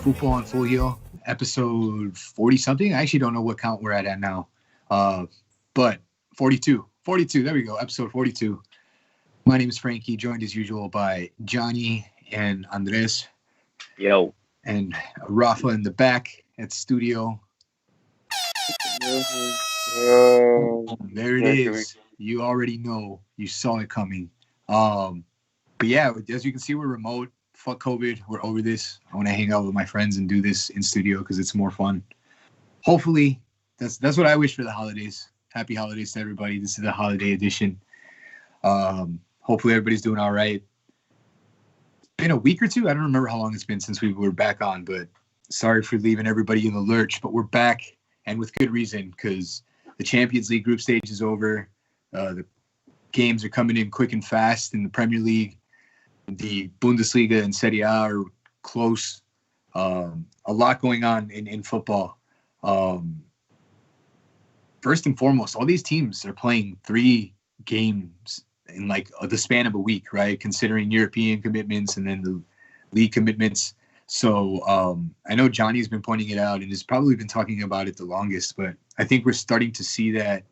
Futbol on Full Heel, episode 40 something. I actually don't know what count we're at now. But 42. 42, there we go, episode 42. My name is Frankie, joined as usual by Johnny and Andres. Yo. And Rafa in the back at the studio. There it is. You already know. You saw it coming. But yeah, as you can see, we're remote. Fuck COVID. We're over this. I want to hang out with my friends and do this in studio because it's more fun. Hopefully, that's what I wish for the holidays. Happy holidays to everybody. This is the holiday edition. Hopefully everybody's doing all right. It's been a week or two. I don't remember how long it's been since we were back on, but sorry for leaving everybody in the lurch. But we're back, and with good reason, because the Champions League group stage is over. The games are coming in quick and fast in the Premier League. The Bundesliga and Serie A are close. A lot going on in football. First and foremost, all these teams are playing 3 games in like the span of a week, right? Considering European commitments and then the league commitments. So I know Johnny's been pointing it out and has probably been talking about it the longest, but I think we're starting to see that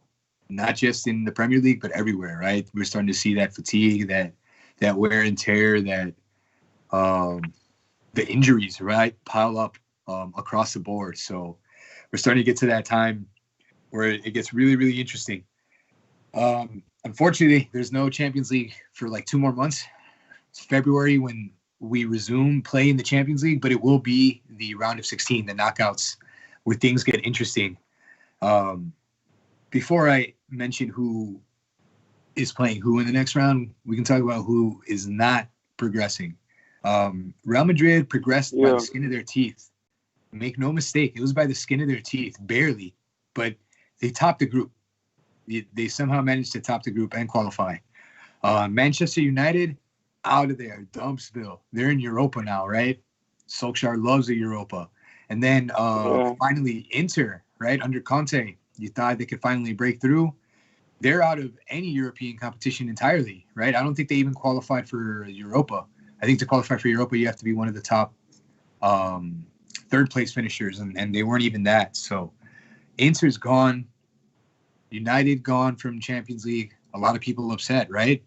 not just in the Premier League, but everywhere, right? We're starting to see that fatigue, that wear and tear, that the injuries, right, pile up across the board. So we're starting to get to that time where it gets really, really interesting. Unfortunately, there's no Champions League for like 2 more months. It's February when we resume play in the Champions League, but it will be the round of 16, the knockouts, where things get interesting. Before I mention who is playing who in the next round, we can talk about who is not progressing. Real Madrid progressed by the skin of their teeth. Make no mistake, it was by the skin of their teeth, barely, but they topped the group. They somehow managed to top the group and qualify. Manchester United, out of there, Dumpsville. They're in Europa now, right? Solskjaer loves the Europa. And then finally Inter, right, under Conte. You thought they could finally break through. They're out of any European competition entirely, right? I don't think they even qualified for Europa. I think to qualify for Europa, you have to be one of the top third-place finishers, and they weren't even that. So Inter's gone. United gone from Champions League. A lot of people upset, right?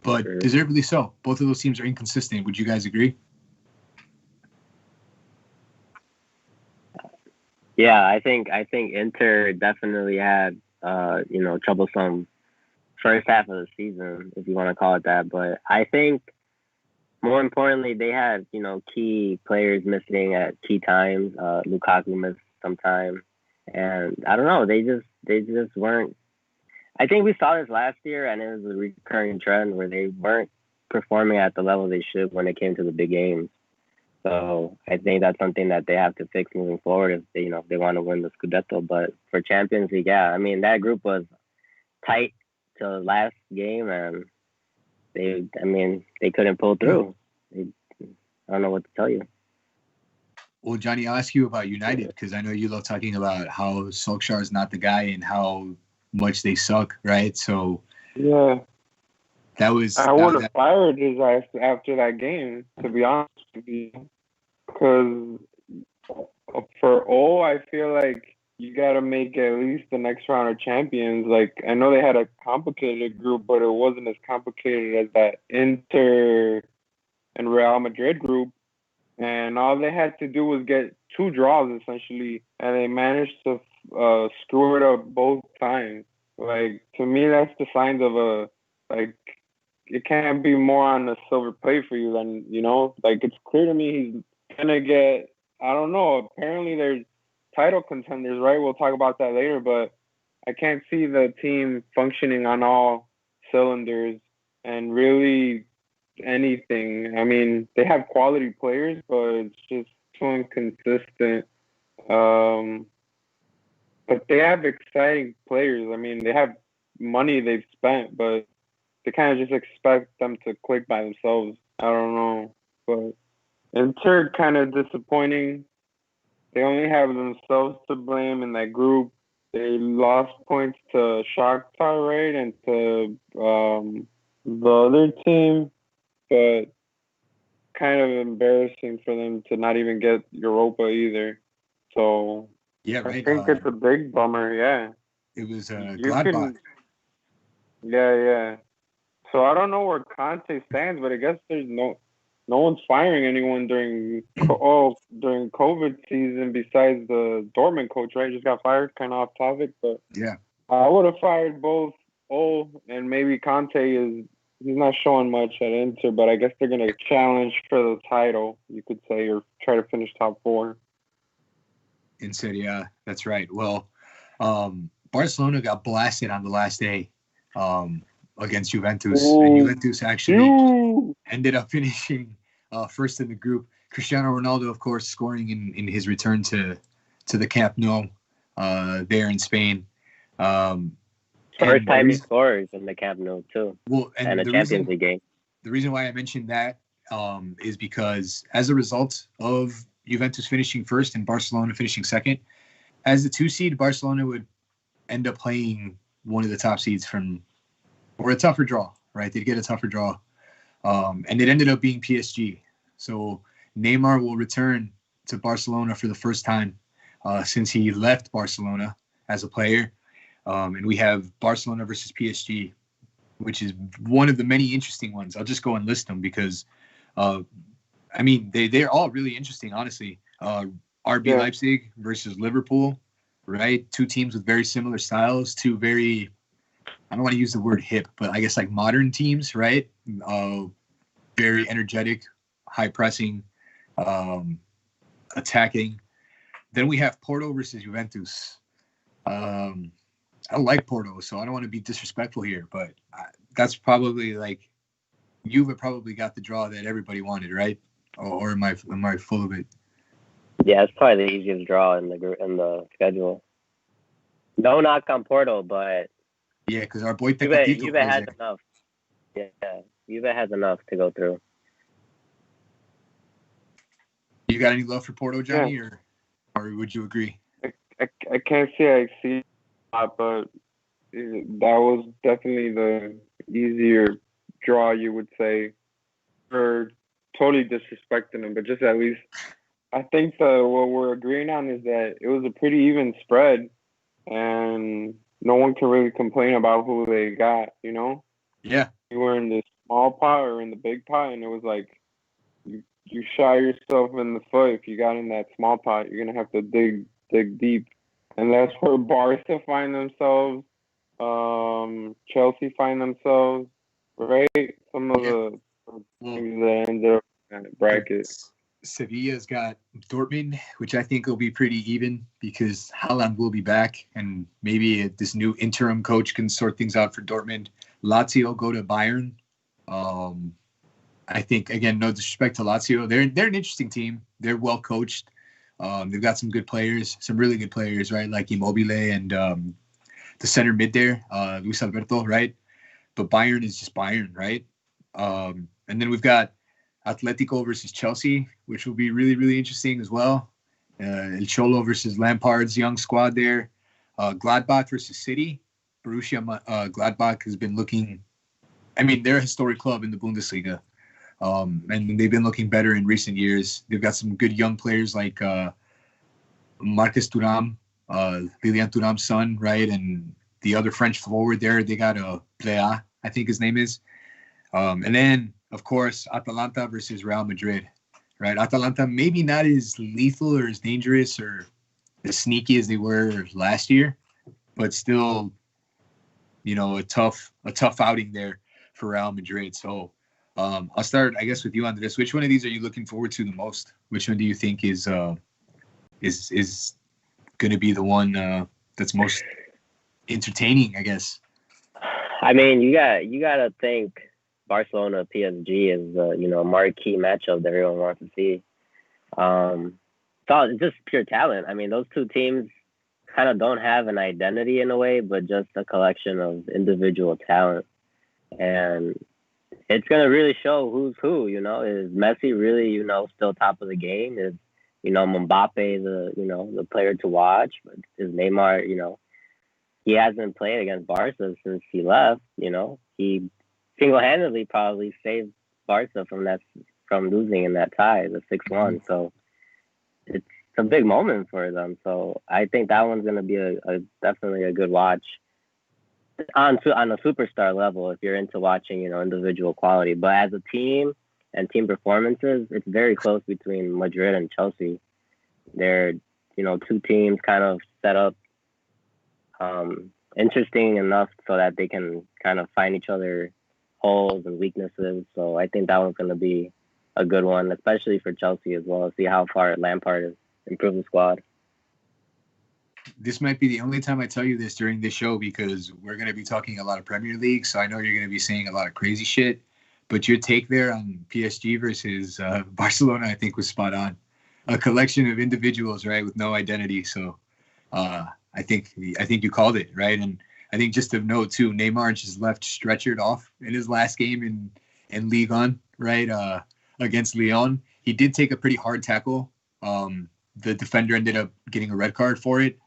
But deservedly so. Both of those teams are inconsistent. Would you guys agree? Yeah, I think Inter definitely had troublesome first half of the season, if you want to call it that. But I think more importantly, they had key players missing at key times. Lukaku missed some time, and I don't know. They just weren't. I think we saw this last year, and it was a recurring trend where they weren't performing at the level they should when it came to the big games. So I think that's something that they have to fix moving forward if they want to win the Scudetto. But for Champions League, yeah, I mean that group was tight till the last game, and they couldn't pull through. I don't know what to tell you. Well, Johnny, I'll ask you about United because I know you love talking about how Solskjaer is not the guy and how much they suck, right? So yeah, that was. I would have fired his ass after that game, to be honest with you, because for all I feel like you got to make at least the next round of champions. Like I know they had a complicated group, but it wasn't as complicated as that Inter and Real Madrid group. And all they had to do was get 2 draws, essentially, and they managed to screw it up both times. Like, to me, that's the signs of it can't be more on the silver plate for you than, like, it's clear to me he's going to get, I don't know, apparently there's title contenders, right? We'll talk about that later, but I can't see the team functioning on all cylinders and really anything. I mean, they have quality players, but it's just too inconsistent. But they have exciting players. I mean, they have money they've spent, but they kind of just expect them to click by themselves. I don't know. But Inter kind of disappointing. They only have themselves to blame in that group. They lost points to Shakhtar, right, and to the other team. But kind of embarrassing for them to not even get Europa either. So Yeah, I right. think it's a big bummer. Yeah, It was you Gladbach. can. Yeah. So I don't know where Conte stands, but I guess there's no one's firing anyone during COVID season besides the Dortmund coach, right? Just got fired, kind of off topic, but Yeah. I would have fired both and maybe Conte. He's not showing much at Inter, but I guess they're gonna challenge for the title, you could say, or try to finish top 4. In Serie A, that's right. Well, Barcelona got blasted on the last day against Juventus, and Juventus actually ended up finishing first in the group. Cristiano Ronaldo, of course, scoring in his return to the Camp Nou there in Spain. First time he scores in the Camp Nou too. Well, and a Champions League game. The reason why I mentioned that is because as a result of Juventus finishing first and Barcelona finishing second, as the 2 seed, Barcelona would end up playing one of the top seeds or a tougher draw, right? They'd get a tougher draw. And it ended up being PSG. So Neymar will return to Barcelona for the first time since he left Barcelona as a player. And we have Barcelona versus PSG, which is one of the many interesting ones. I'll just go and list them because, they're all really interesting, honestly. RB Leipzig versus Liverpool, right? 2 teams with very similar styles, 2 very, I don't want to use the word hip, but I guess like modern teams, right? Very energetic, high pressing, attacking. Then we have Porto versus Juventus. I like Porto, so I don't want to be disrespectful here, but that's probably like Juve probably got the draw that everybody wanted, right? Or am I full of it? Yeah, it's probably the easiest draw in the schedule. No knock on Porto, but yeah, because our boy Juve has enough. Yeah, Juve has enough to go through. You got any love for Porto, Johnny, or would you agree? I can't say I see that, but that was definitely the easier draw, you would say. For totally disrespecting them, but just at least I think what we're agreeing on is that it was a pretty even spread, and no one can really complain about who they got, you know? Yeah. You were in the small pot or in the big pot, and it was like you shot yourself in the foot if you got in that small pot. You're gonna have to dig deep, and that's where Barca find themselves, Chelsea find themselves, right? Some of the teams that ended up in that bracket. Sevilla's got Dortmund, which I think will be pretty even because Haaland will be back, and maybe this new interim coach can sort things out for Dortmund. Lazio go to Bayern. I think, again, no disrespect to Lazio. They're an interesting team. They're well coached. They've got some good players, some really good players, right? Like Immobile and the center mid there, Luis Alberto, right? But Bayern is just Bayern, right? And then we've got Atletico versus Chelsea, which will be really, really interesting as well. El Cholo versus Lampard's young squad there. Gladbach versus City. Borussia Gladbach has been looking, they're a historic club in the Bundesliga. And they've been looking better in recent years. They've got some good young players like Marcus Thuram, Lilian Thuram's son, right? And the other French forward there, they got Plea, I think his name is. And then, of course, Atalanta versus Real Madrid, right? Atalanta maybe not as lethal or as dangerous or as sneaky as they were last year, but still, a tough outing there for Real Madrid. So I'll start, I guess, with you, Andres. Which one of these are you looking forward to the most? Which one do you think is going to be the one that's most entertaining, I guess? You got to think Barcelona PSG is a marquee matchup that everyone wants to see. It's just pure talent. Those 2 teams kind of don't have an identity in a way, but just a collection of individual talent. And it's going to really show who's who, Is Messi really, still top of the game? Is, Mbappe the player to watch? But is Neymar, he hasn't played against Barca since he left, He single-handedly probably saved Barca from from losing in that tie, the 6-1. So it's a big moment for them. So I think that one's going to be a definitely a good watch on a superstar level if you're into watching, individual quality. But as a team and team performances, it's very close between Madrid and Chelsea. They're, two teams kind of set up interesting enough so that they can kind of find each other holes and weaknesses. So I think that one's going to be a good one, especially for Chelsea as well. See how far Lampard has improved the squad. This might be the only time I tell you this during this show because we're going to be talking a lot of Premier League, so I know you're going to be saying a lot of crazy shit. But your take there on PSG versus Barcelona, I think, was spot on. A collection of individuals, right, with no identity. So I think you called it, right? And I think just to note, too, Neymar just left stretchered off in his last game in Ligue 1, right, against Lyon. He did take a pretty hard tackle. The defender ended up getting a red card for it.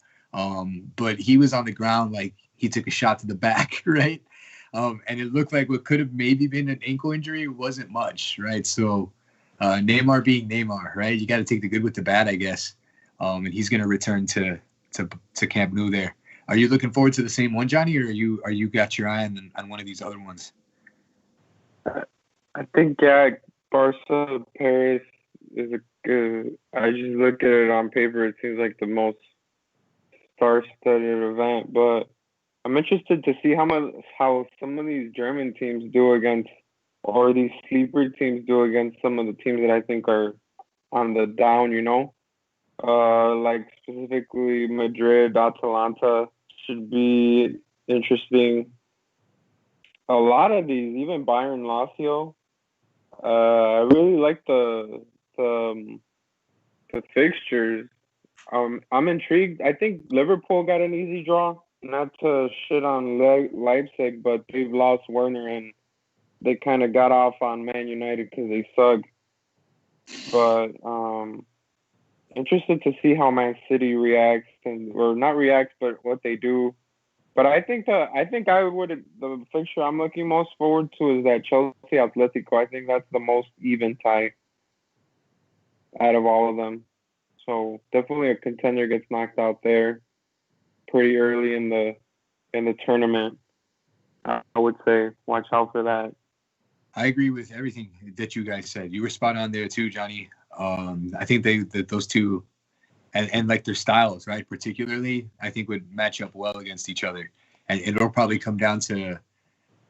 But he was on the ground like he took a shot to the back, right? And it looked like what could have maybe been an ankle injury wasn't much, right? So Neymar being Neymar, right? You got to take the good with the bad, I guess. And he's going to return to Camp Nou there. Are you looking forward to the same one, Johnny, or are you got your eye on one of these other ones? I think Barca Paris is a good. I just look at it on paper. It seems like the most star-studded event, but I'm interested to see how some of these German teams do against, or these sleeper teams do against some of the teams that I think are on the down. Like specifically Madrid, Atalanta should be interesting. A lot of these, even Bayern, Lazio. I really like the fixtures. I'm intrigued. I think Liverpool got an easy draw. Not to shit on Leipzig, but they've lost Werner and they kind of got off on Man United because they suck. But interested to see how Man City reacts or not reacts, but what they do. But I think the fixture I'm looking most forward to is that Chelsea Atletico. I think that's the most even tie out of all of them. So definitely a contender gets knocked out there pretty early in the tournament. I would say watch out for that. I agree with everything that you guys said. You were spot on there too, Johnny. I think those two and like their styles, right, particularly, I think would match up well against each other. And it'll probably come down to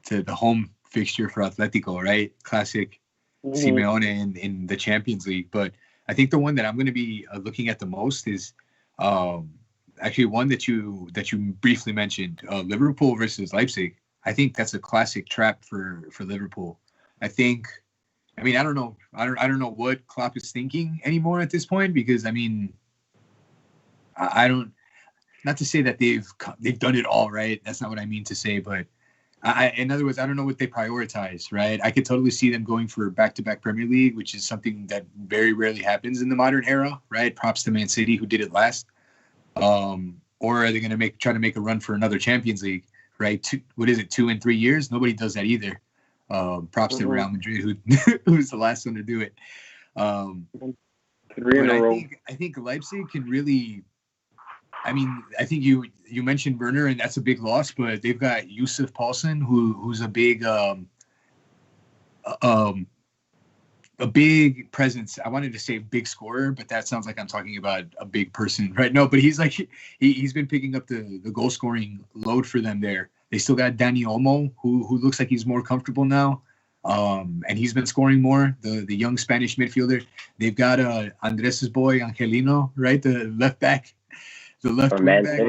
the home fixture for Atletico, right? Classic Simeone in the Champions League. But I think the one that I'm going to be looking at the most is actually one that you briefly mentioned, Liverpool versus Leipzig. I think that's a classic trap for Liverpool. I don't know. I don't know what Klopp is thinking anymore at this point because I don't. Not to say that they've done it all right. That's not what I mean to say. But in other words, I don't know what they prioritize. Right? I could totally see them going for back-to-back Premier League, which is something that very rarely happens in the modern era. Right? Props to Man City who did it last. Or are they going to try to make a run for another Champions League? Right? 2 and 3 years? Nobody does that either. Props to Real Madrid who's the last one to do it. 3 in a row. I think Leipzig can really. I think you mentioned Werner, and that's a big loss, but they've got Yusuf Paulsen, who's a big presence. I wanted to say big scorer, but that sounds like I'm talking about a big person, right? No, but he's like he's been picking up the goal scoring load for them there. They still got Dani Olmo, who looks like he's more comfortable now, and he's been scoring more. The young Spanish midfielder. They've got Andres' boy Angelino, right, the left back. The left wing back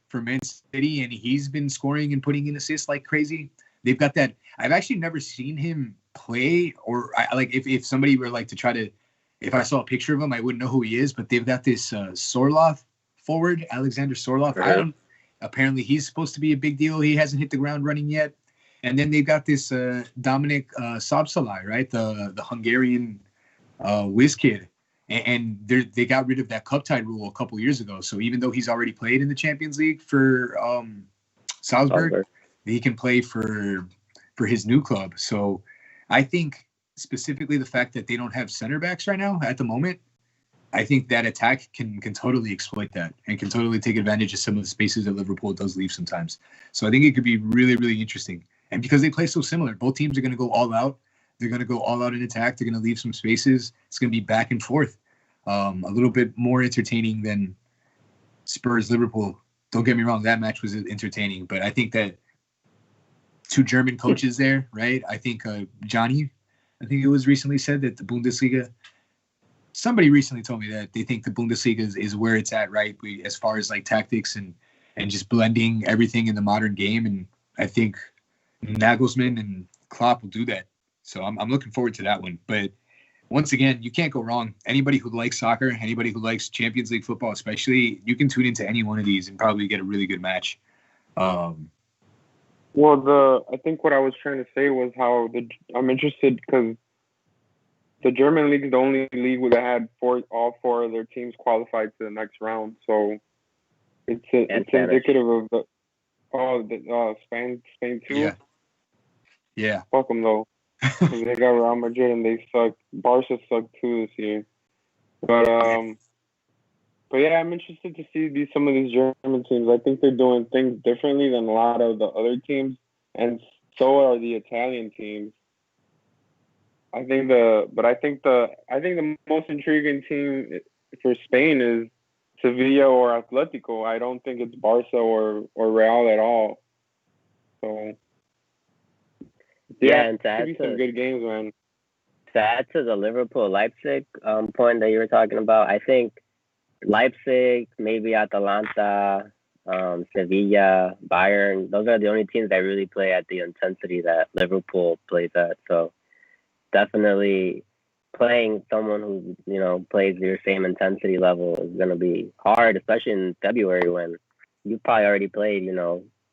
from Man City, and he's been scoring and putting in assists like crazy. They've got that. I've actually never seen him play, or if somebody were like to try to, if I saw a picture of him, I wouldn't know who he is. But they've got this Sorloth forward, Alexander Sorloth. Right. Apparently, he's supposed to be a big deal. He hasn't hit the ground running yet. And then they've got this Dominic Szoboszlai, right, the Hungarian whiz kid. And they got rid of that cup tie rule a couple years ago. So even though he's already played in the Champions League for Salzburg, he can play for his new club. So I think specifically the fact that they don't have center backs right now at the moment, I think that attack can totally exploit that and can totally take advantage of some of the spaces that Liverpool does leave sometimes. So I think it could be really, really interesting. And because they play so similar, both teams are going to go all out. They're going to go all out in attack. They're going to leave some spaces. It's going to be back and forth. A little bit more entertaining than Spurs-Liverpool. Don't get me wrong, that match was entertaining. But I think that two German coaches there, right? I think Johnny, I think it was recently said that the Bundesliga, somebody recently told me that they think the Bundesliga is where it's at, right? As far as like tactics and just blending everything in the modern game. And I think Nagelsmann and Klopp will do that. So I'm looking forward to that one. But once again, you can't go wrong. Anybody who likes soccer, anybody who likes Champions League football especially, you can tune into any one of these and probably get a really good match. I think what I was trying to say was how I'm interested because the German league is the only league that had all four of their teams qualified to the next round. So it's indicative of Spain too. Yeah. Fuck them though. They got Real Madrid and they suck. Barca sucked too this year. But yeah, I'm interested to see some of these German teams. I think they're doing things differently than a lot of the other teams, and so are the Italian teams. I think the most intriguing team for Spain is Sevilla or Atletico. I don't think it's Barca or Real at all. So yeah, and to add some good games, man. To add to the Liverpool-Leipzig point that you were talking about, I think Leipzig, maybe Atalanta, Sevilla, Bayern, those are the only teams that really play at the intensity that Liverpool plays at. So definitely playing someone who, plays your same intensity level is going to be hard, especially in February when you probably already played,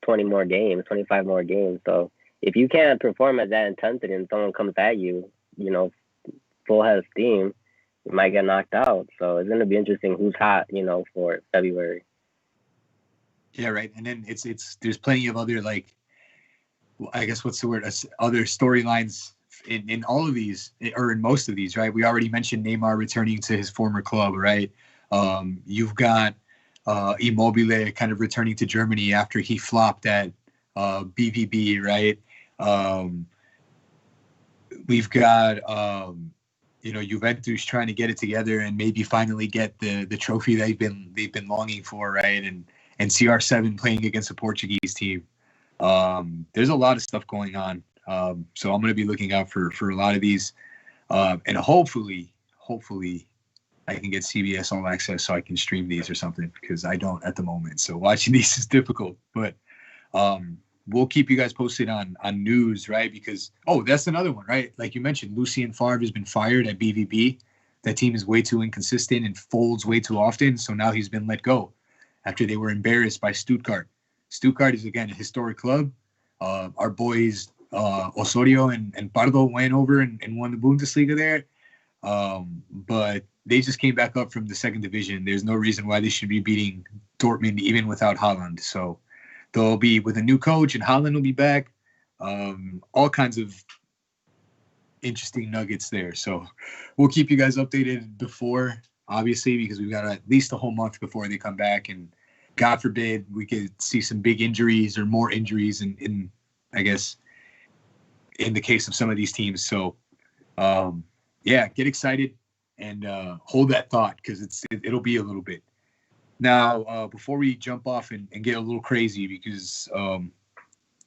20 more games, 25 more games. So if you can't perform at that intensity and someone comes at you, full head of steam, you might get knocked out. So it's going to be interesting who's hot, for February. Yeah, right. And then there's plenty of other, like, I guess what's the word? Other storylines in all of these, or in most of these, right? We already mentioned Neymar returning to his former club, right? You've got Immobile kind of returning to Germany after he flopped at BVB, right? We've got Juventus trying to get it together and maybe finally get the trophy they've been longing for, right? And CR7 playing against a Portuguese team. There's a lot of stuff going on. So I'm going to be looking out for a lot of these, and hopefully I can get CBS All Access so I can stream these or something, because I don't at the moment. So watching these is difficult, but we'll keep you guys posted on news, right? Because, that's another one, right? Like you mentioned, Lucien Favre has been fired at BVB. That team is way too inconsistent and folds way too often. So now he's been let go after they were embarrassed by Stuttgart. Stuttgart is, again, a historic club. Our boys Osorio and Pardo went over and won the Bundesliga there. But they just came back up from the second division. There's no reason why they should be beating Dortmund even without Haaland. So they'll be with a new coach, and Haaland will be back. All kinds of interesting nuggets there. So we'll keep you guys updated before, obviously, because we've got at least a whole month before they come back. And God forbid we could see some big injuries or more injuries in I guess, in the case of some of these teams. So, get excited and hold that thought, because it'll be a little bit. Now, before we jump off and get a little crazy, because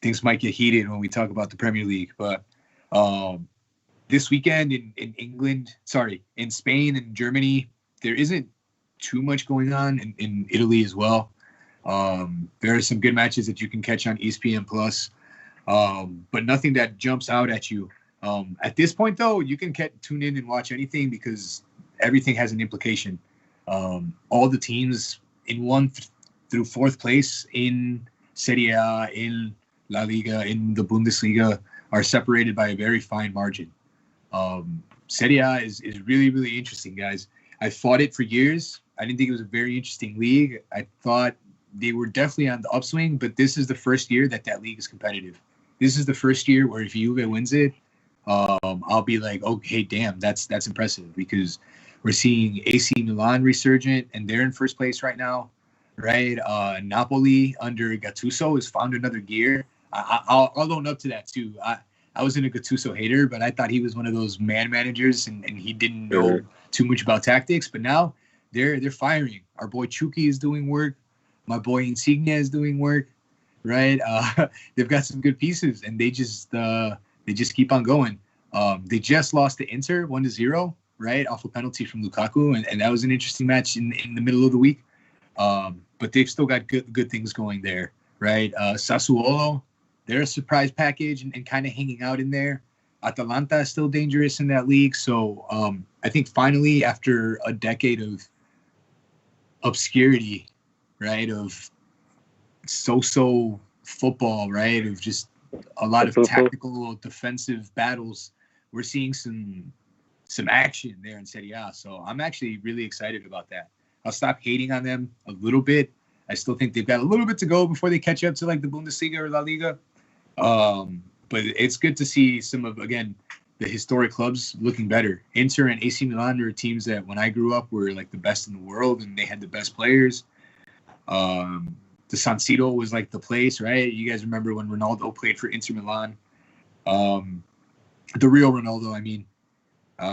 things might get heated when we talk about the Premier League, but this weekend in Spain and Germany, there isn't too much going on in Italy as well. There are some good matches that you can catch on ESPN Plus, but nothing that jumps out at you. At this point, though, you can tune in and watch anything because everything has an implication. All the teams in 1 through 4th place in Serie A, in La Liga, in the Bundesliga are separated by a very fine margin. Serie A is really, really interesting, guys. I fought it for years. I didn't think it was a very interesting league. I thought they were definitely on the upswing, but this is the first year that league is competitive. This is the first year where if Juve wins it, I'll be like, okay, damn, that's impressive because we're seeing AC Milan resurgent and they're in first place right now, right? Napoli under Gattuso has found another gear. I'll own up to that too. I wasn't a Gattuso hater, but I thought he was one of those man managers and he didn't know too much about tactics. But now they're firing. Our boy Chucky is doing work. My boy Insigne is doing work, right? They've got some good pieces, and they just keep on going. They just lost to Inter 1-0, right, off a penalty from Lukaku, and that was an interesting match in the middle of the week. But they've still got good things going there, right? Sassuolo, they're a surprise package and kind of hanging out in there. Atalanta is still dangerous in that league. So I think finally, after a decade of obscurity, right, of so-so football, right, of just a lot of tactical defensive battles, we're seeing some action there in Serie A. So I'm actually really excited about that. I'll stop hating on them a little bit. I still think they've got a little bit to go before they catch up to like the Bundesliga or La Liga. But it's good to see some of, again, the historic clubs looking better. Inter and AC Milan are teams that when I grew up were like the best in the world and they had the best players. The San Siro was like the place, right? You guys remember when Ronaldo played for Inter Milan? The real Ronaldo, I mean.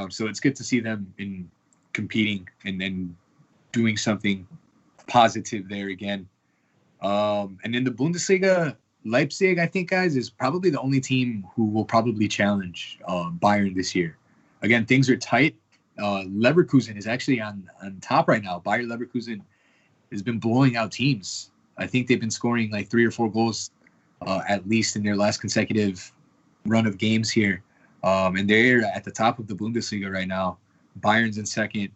So it's good to see them in competing and then doing something positive there again. And in the Bundesliga, Leipzig, I think, guys, is probably the only team who will probably challenge Bayern this year. Again, things are tight. Leverkusen is actually on top right now. Bayer Leverkusen has been blowing out teams. I think they've been scoring like 3 or 4 goals at least in their last consecutive run of games here. And they're at the top of the Bundesliga right now. Bayern's in second.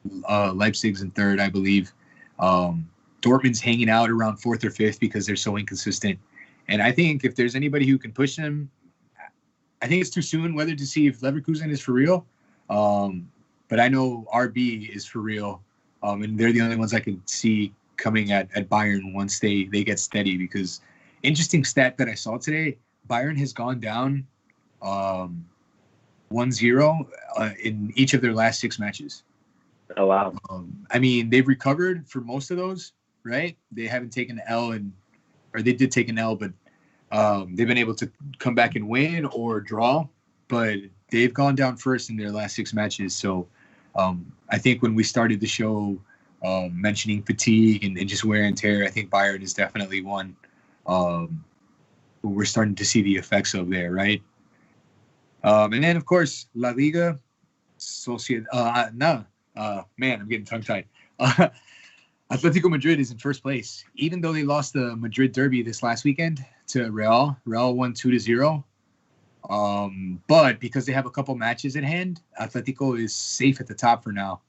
Leipzig's in third, I believe. Dortmund's hanging out around 4th or 5th because they're so inconsistent. And I think if there's anybody who can push them, I think it's too soon whether to see if Leverkusen is for real. But I know RB is for real. And they're the only ones I can see coming at Bayern once they get steady. Because interesting stat that I saw today, Bayern has gone down 1-0 in each of their last 6 matches. Oh, wow. I mean, they've recovered for most of those, right? They haven't taken an L, or they did take an L, but they've been able to come back and win or draw. But they've gone down first in their last 6 matches. So I think when we started the show mentioning fatigue and just wear and tear, I think Bayern is definitely one who we're starting to see the effects of there, right? And then, of course, La Liga, man, I'm getting tongue-tied. Atletico Madrid is in first place. Even though they lost the Madrid derby this last weekend to Real won 2-0. But because they have a couple matches at hand, Atletico is safe at the top for now.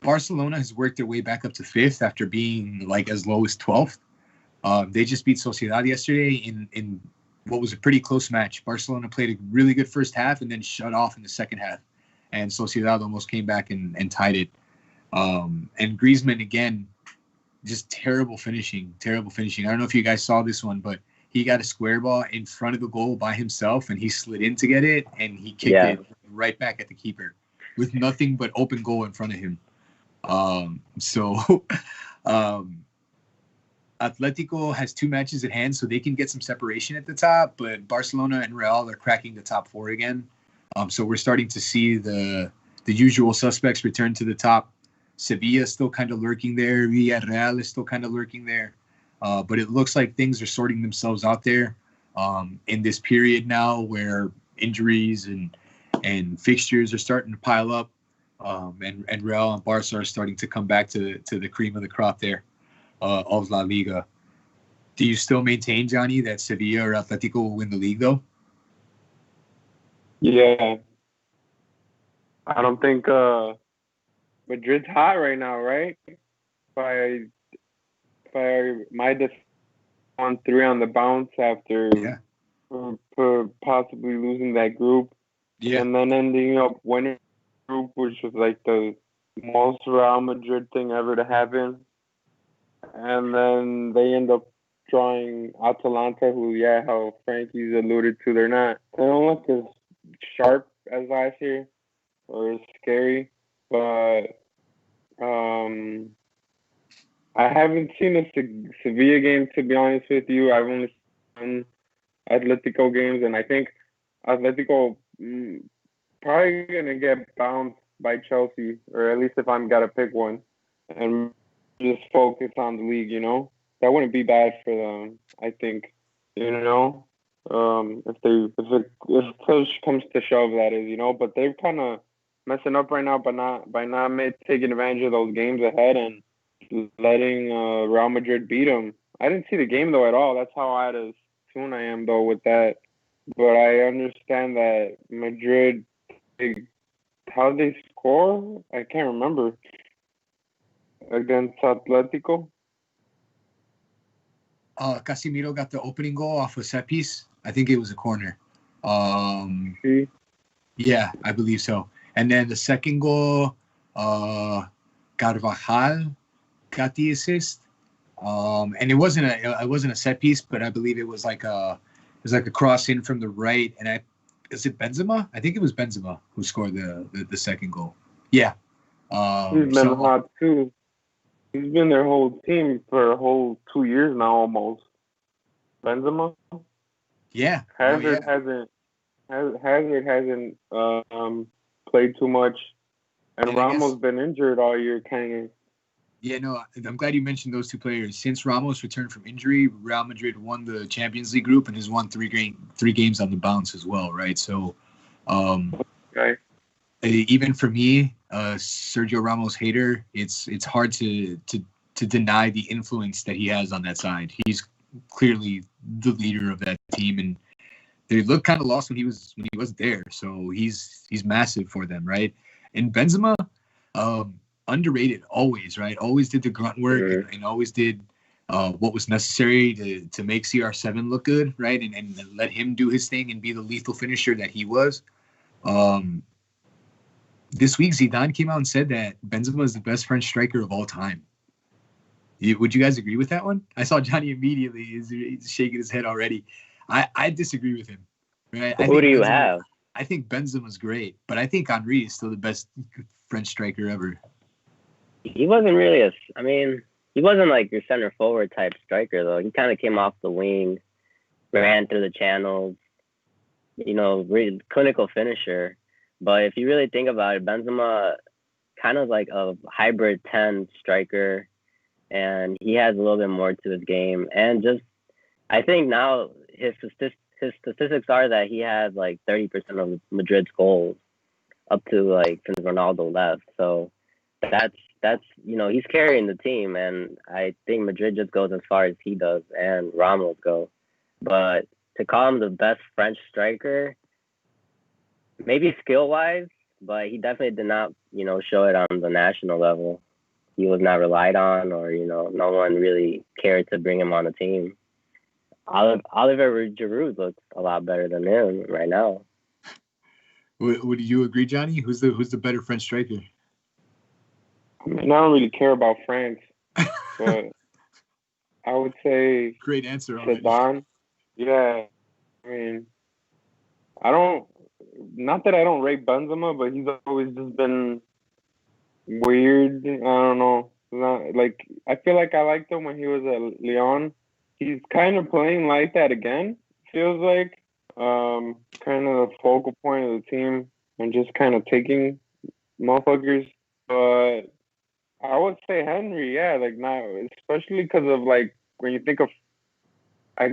Barcelona has worked their way back up to 5th after being like as low as 12th. They just beat Sociedad yesterday in what was a pretty close match. Barcelona played a really good first half and then shut off in the second half. And Sociedad almost came back and tied it. And Griezmann, again, just terrible finishing. I don't know if you guys saw this one, but he got a square ball in front of the goal by himself, and he slid in to get it, and he kicked it right back at the keeper with nothing but open goal in front of him. Atletico has 2 matches at hand, so they can get some separation at the top, but Barcelona and Real are cracking the top 4 again. So we're starting to see the usual suspects return to the top. Sevilla is still kind of lurking there. Villarreal is still kind of lurking there. But it looks like things are sorting themselves out there in this period now where injuries and fixtures are starting to pile up. And Real and Barca are starting to come back to the cream of the crop there of La Liga. Do you still maintain, Johnny, that Sevilla or Atletico will win the league, though? Yeah. I don't think Madrid's hot right now, right? By my on 3 on the bounce after possibly losing that group. Yeah. And then ending up winning the group, which was like the most Real Madrid thing ever to happen. And then they end up drawing Atalanta, who, how Frankie's alluded to, they don't look as sharp as last year or as scary, but I haven't seen a Sevilla game, to be honest with you. I've only seen Atletico games, and I think Atletico probably gonna get bounced by Chelsea, or at least if I'm gotta pick one, and just focus on the league. That wouldn't be bad for them. I think, if push comes to shove, that is. But they're kind of messing up right now by not taking advantage of those games ahead and letting Real Madrid beat them. I didn't see the game though at all. That's how out of tune I am though with that. But I understand that Madrid, how they score, I can't remember, against Atletico. Casemiro got the opening goal off a set piece. I think it was a corner. Yeah, I believe so. And then the second goal, Carvajal got the assist. And it wasn't a set piece, but I believe it was like a cross in from the right. And is it Benzema? I think it was Benzema who scored the second goal. Yeah. He's been hot too. He's been their whole team for a whole 2 years now, almost. Benzema. Yeah. Hazard hasn't played too much, and Ramos been injured all year, kind of. Yeah, no, I'm glad you mentioned those two players. Since Ramos returned from injury, Real Madrid won the Champions League group and has won three games on the bounce as well, right? So, even for me, Sergio Ramos hater, it's hard to deny the influence that he has on that side. He's clearly the leader of that team, and they looked kind of lost when he wasn't there. So he's massive for them, right? And Benzema, underrated always, right? Always did the grunt work and always did what was necessary to make CR7 look good, right? And let him do his thing and be the lethal finisher that he was. This week, Zidane came out and said that Benzema is the best French striker of all time. Would you guys agree with that one? I saw Johnny immediately is shaking his head already. I disagree with him. Right? Who do you have? I think Benzema's great, but I think Henry is still the best French striker ever. He wasn't really he wasn't like your center forward type striker though. He kind of came off the wing, ran through the channels, really clinical finisher. But if you really think about it, Benzema kind of like a hybrid 10 striker, and he has a little bit more to his game. And just, I think now his statistics are that he has like 30% of Madrid's goals up to like since Ronaldo left. So that's he's carrying the team, and I think Madrid just goes as far as he does and Ramos go. But to call him the best French striker, maybe skill-wise, but he definitely did not, show it on the national level. He was not relied on, or, no one really cared to bring him on the team. Oliver Giroud looks a lot better than him right now. Would you agree, Johnny? Who's the better French striker? I don't really care about France, but I would say great answer. Zidane. Yeah, not that I don't rate Benzema, but he's always just been weird. I don't know. I feel like I liked him when he was at Lyon. He's kind of playing like that again, feels like. Kind of the focal point of the team and just kind of taking motherfuckers. But I would say Henry, yeah, especially because of when you think of, I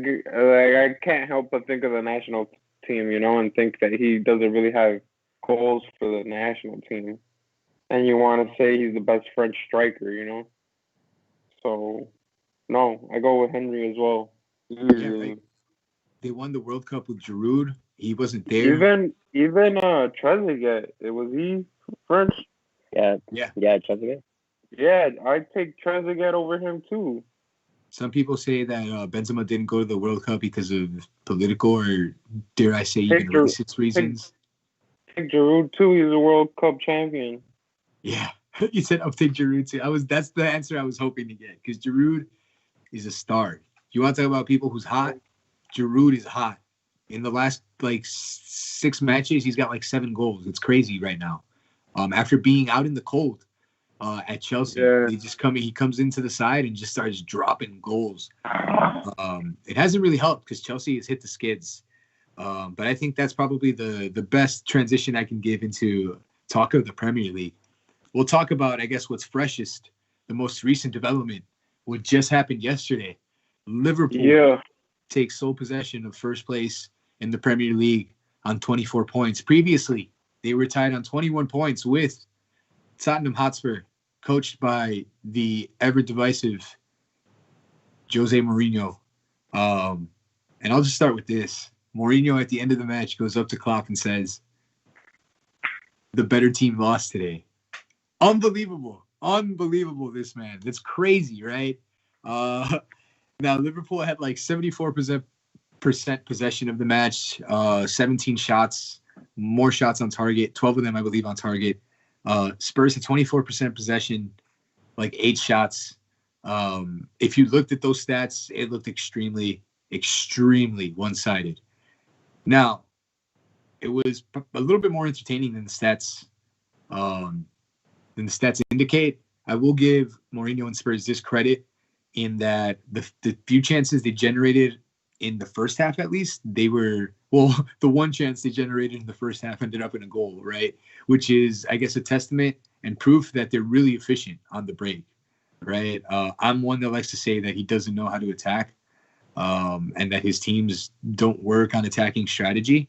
can't help but think of the national team, and think that he doesn't really have goals for the national team. And you want to say he's the best French striker, So, no, I go with Henry as well. Yeah, they won the World Cup with Giroud. He wasn't there. Even Trezeguet, was he French? Yeah, Trezeguet. Yeah, I'd take Trezeguet over him too. Some people say that Benzema didn't go to the World Cup because of political or, dare I say, even racist reasons. Take Giroud too. He's a World Cup champion. Yeah, you said I'll take Giroud too. That's the answer I was hoping to get, because Giroud is a star. You want to talk about people who's hot? Giroud is hot. In the last like 6 matches, he's got like 7 goals. It's crazy right now. After being out in the cold at Chelsea, he comes into the side and just starts dropping goals. It hasn't really helped because Chelsea has hit the skids. But I think that's probably the best transition I can give into talk of the Premier League. We'll talk about, I guess, what's freshest, the most recent development, what just happened yesterday. Liverpool takes sole possession of first place in the Premier League on 24 points. Previously, they were tied on 21 points with Tottenham Hotspur, coached by the ever-divisive Jose Mourinho. And I'll just start with this. Mourinho, at the end of the match, goes up to Klopp and says, "The better team lost today." Unbelievable, this man. That's crazy, right? Now, Liverpool had like 74% possession of the match, 17 shots, more shots on target, 12 of them, I believe, on target. Spurs had 24% possession, like 8 shots. If you looked at those stats, it looked extremely one-sided. Now, it was a little bit more entertaining than the stats indicate. I will give Mourinho and Spurs this credit in that the few chances they generated in the first half, at least, the one chance they generated in the first half ended up in a goal, right? Which is, I guess, a testament and proof that they're really efficient on the break, right? I'm one that likes to say that he doesn't know how to attack, and that his teams don't work on attacking strategy.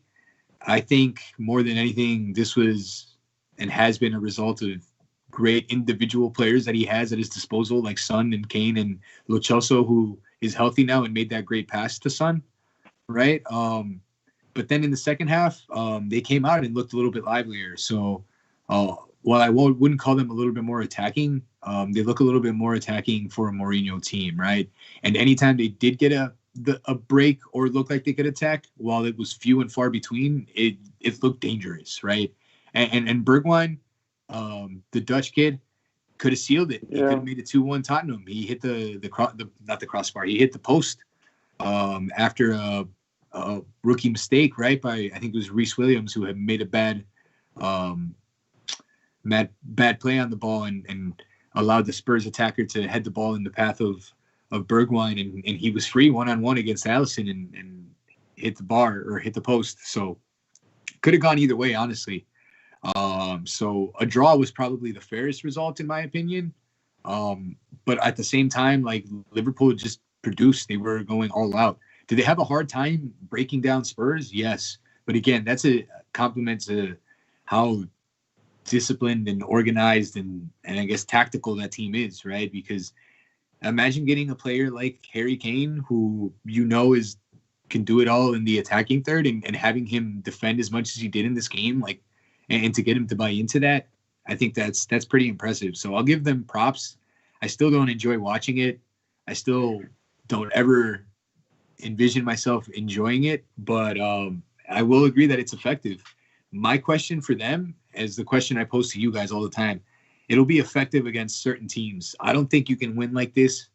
I think more than anything, this was and has been a result of great individual players that he has at his disposal, like Son and Kane and Lo Celso, who is healthy now and made that great pass to Son, right? But then in the second half, they came out and looked a little bit livelier. So while I wouldn't call them a little bit more attacking, they look a little bit more attacking for a Mourinho team, right? And anytime they did get a break or look like they could attack, while it was few and far between, it looked dangerous, right? And Bergwijn, the Dutch kid, could have sealed it. He could have made it 2-1 Tottenham. He hit not the crossbar. He hit the post after a rookie mistake, right? By, I think it was Reece Williams, who had made a bad play on the ball and allowed the Spurs attacker to head the ball in the path of Bergwijn, and he was free 1-on-1 against Alisson and hit the bar or hit the post. So could have gone either way, honestly. So a draw was probably the fairest result, in my opinion. But at the same time, like, Liverpool just produced. They were going all out. Did they have a hard time breaking down Spurs? Yes. But again, that's a compliment to how disciplined and organized and I guess tactical that team is, right? Because imagine getting a player like Harry Kane, who can do it all in the attacking third, and having him defend as much as he did in this game, like, and to get him to buy into that, I think that's pretty impressive. So I'll give them props. I still don't enjoy watching it. I still don't ever envision myself enjoying it, but I will agree that it's effective. My question for them is the question I pose to you guys all the time. It'll be effective against certain teams. I don't think you can win like this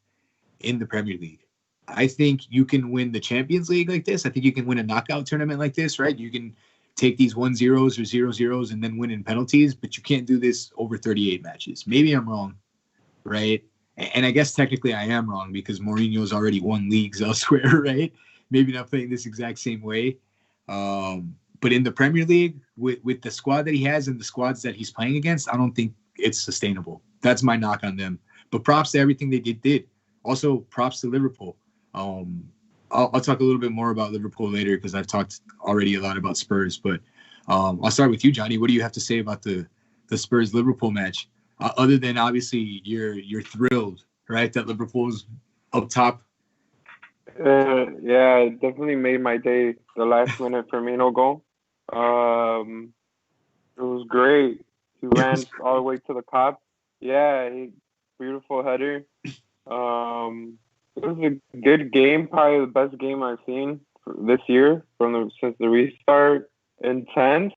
in the Premier League. I think you can win the Champions League like this. I think you can win a knockout tournament like this, right? You can take these 1-0s or 0-0s and then win in penalties, but you can't do this over 38 matches. Maybe I'm wrong, right? And I guess technically I am wrong because Mourinho's already won leagues elsewhere, right? Maybe not playing this exact same way. But in the Premier League, with the squad that he has and the squads that he's playing against, I don't think it's sustainable. That's my knock on them. But props to everything they did. Also, props to Liverpool. I'll talk a little bit more about Liverpool later because I've talked already a lot about Spurs. But I'll start with you, Johnny. What do you have to say about the Spurs-Liverpool match? Other than, obviously, you're thrilled, right, that Liverpool's up top? Yeah, it definitely made my day. The last-minute Firmino goal. It was great. He ran all the way to the cop. Yeah, beautiful header. It was a good game, probably the best game I've seen this year since the restart. Intense.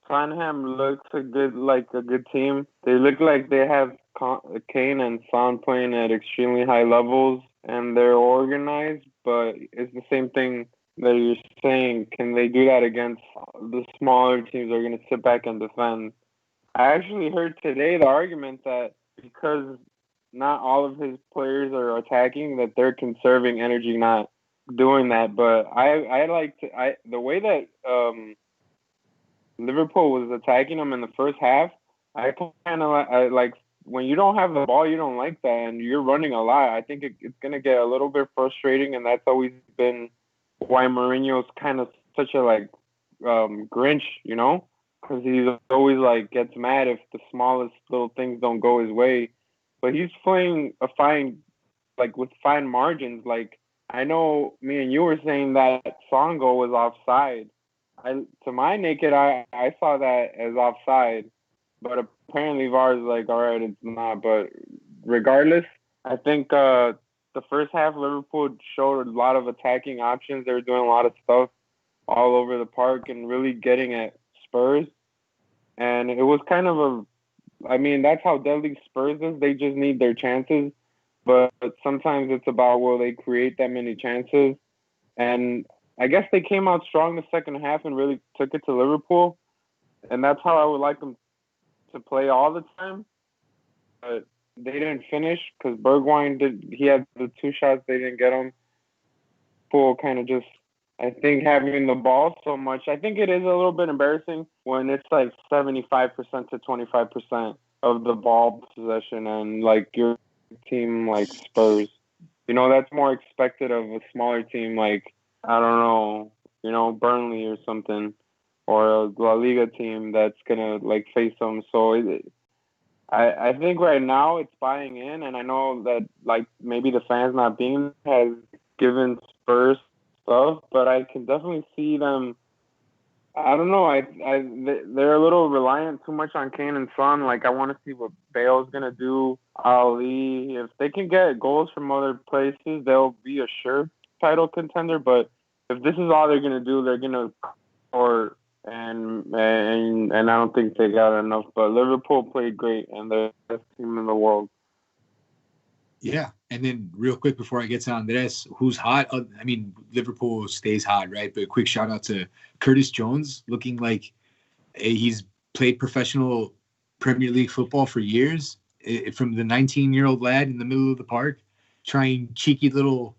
Tottenham looks a good team. They look like they have Kane and Son playing at extremely high levels. and they're organized, but it's the same thing that you're saying. Can they do that against the smaller teams that are going to sit back and defend? I actually heard today the argument that because not all of his players are attacking, that they're conserving energy, not doing that. But I like to the way that Liverpool was attacking them in the first half. I kind of like when you don't have the ball, you don't like that, and you're running a lot. I think it's gonna get a little bit frustrating, and that's always been why Mourinho's kind of such a Grinch, you know, because he's always like gets mad if the smallest little things don't go his way. But he's playing a fine, like with fine margins. Like I know me and you were saying that Songo was offside. To my naked eye, I saw that as offside, but apparently VAR is like, all right, it's not. But regardless, I think the first half Liverpool showed a lot of attacking options. They were doing a lot of stuff all over the park and really getting at Spurs. And it was kind of I mean, that's how deadly Spurs is. They just need their chances. But sometimes it's about will they create that many chances. And I guess they came out strong the second half and really took it to Liverpool. And that's how I would like them to play all the time. But they didn't finish because Bergwijn he had the 2 shots, they didn't get them. Pool kind of just, I think, having the ball so much. I think it is a little bit embarrassing when it's like 75% to 25% of the ball possession and like your team like Spurs. You know, that's more expected of a smaller team like, I don't know, you know, Burnley or something, or a La Liga team that's going to like face them. So I think right now it's buying in, and I know that like maybe the fans not being has given Spurs stuff, but I can definitely see them. I don't know. They're a little reliant too much on Kane and Son. Like I want to see what Bale's gonna do. Ali, if they can get goals from other places, they'll be a sure title contender. But if this is all they're gonna do, they're gonna score. And I don't think they got enough. But Liverpool played great, and they're the best team in the world. Yeah, and then real quick before I get to Andres, who's hot? I mean, Liverpool stays hot, right? But a quick shout out to Curtis Jones, looking like he's played professional Premier League football for years. From the 19-year-old lad in the middle of the park, trying cheeky little,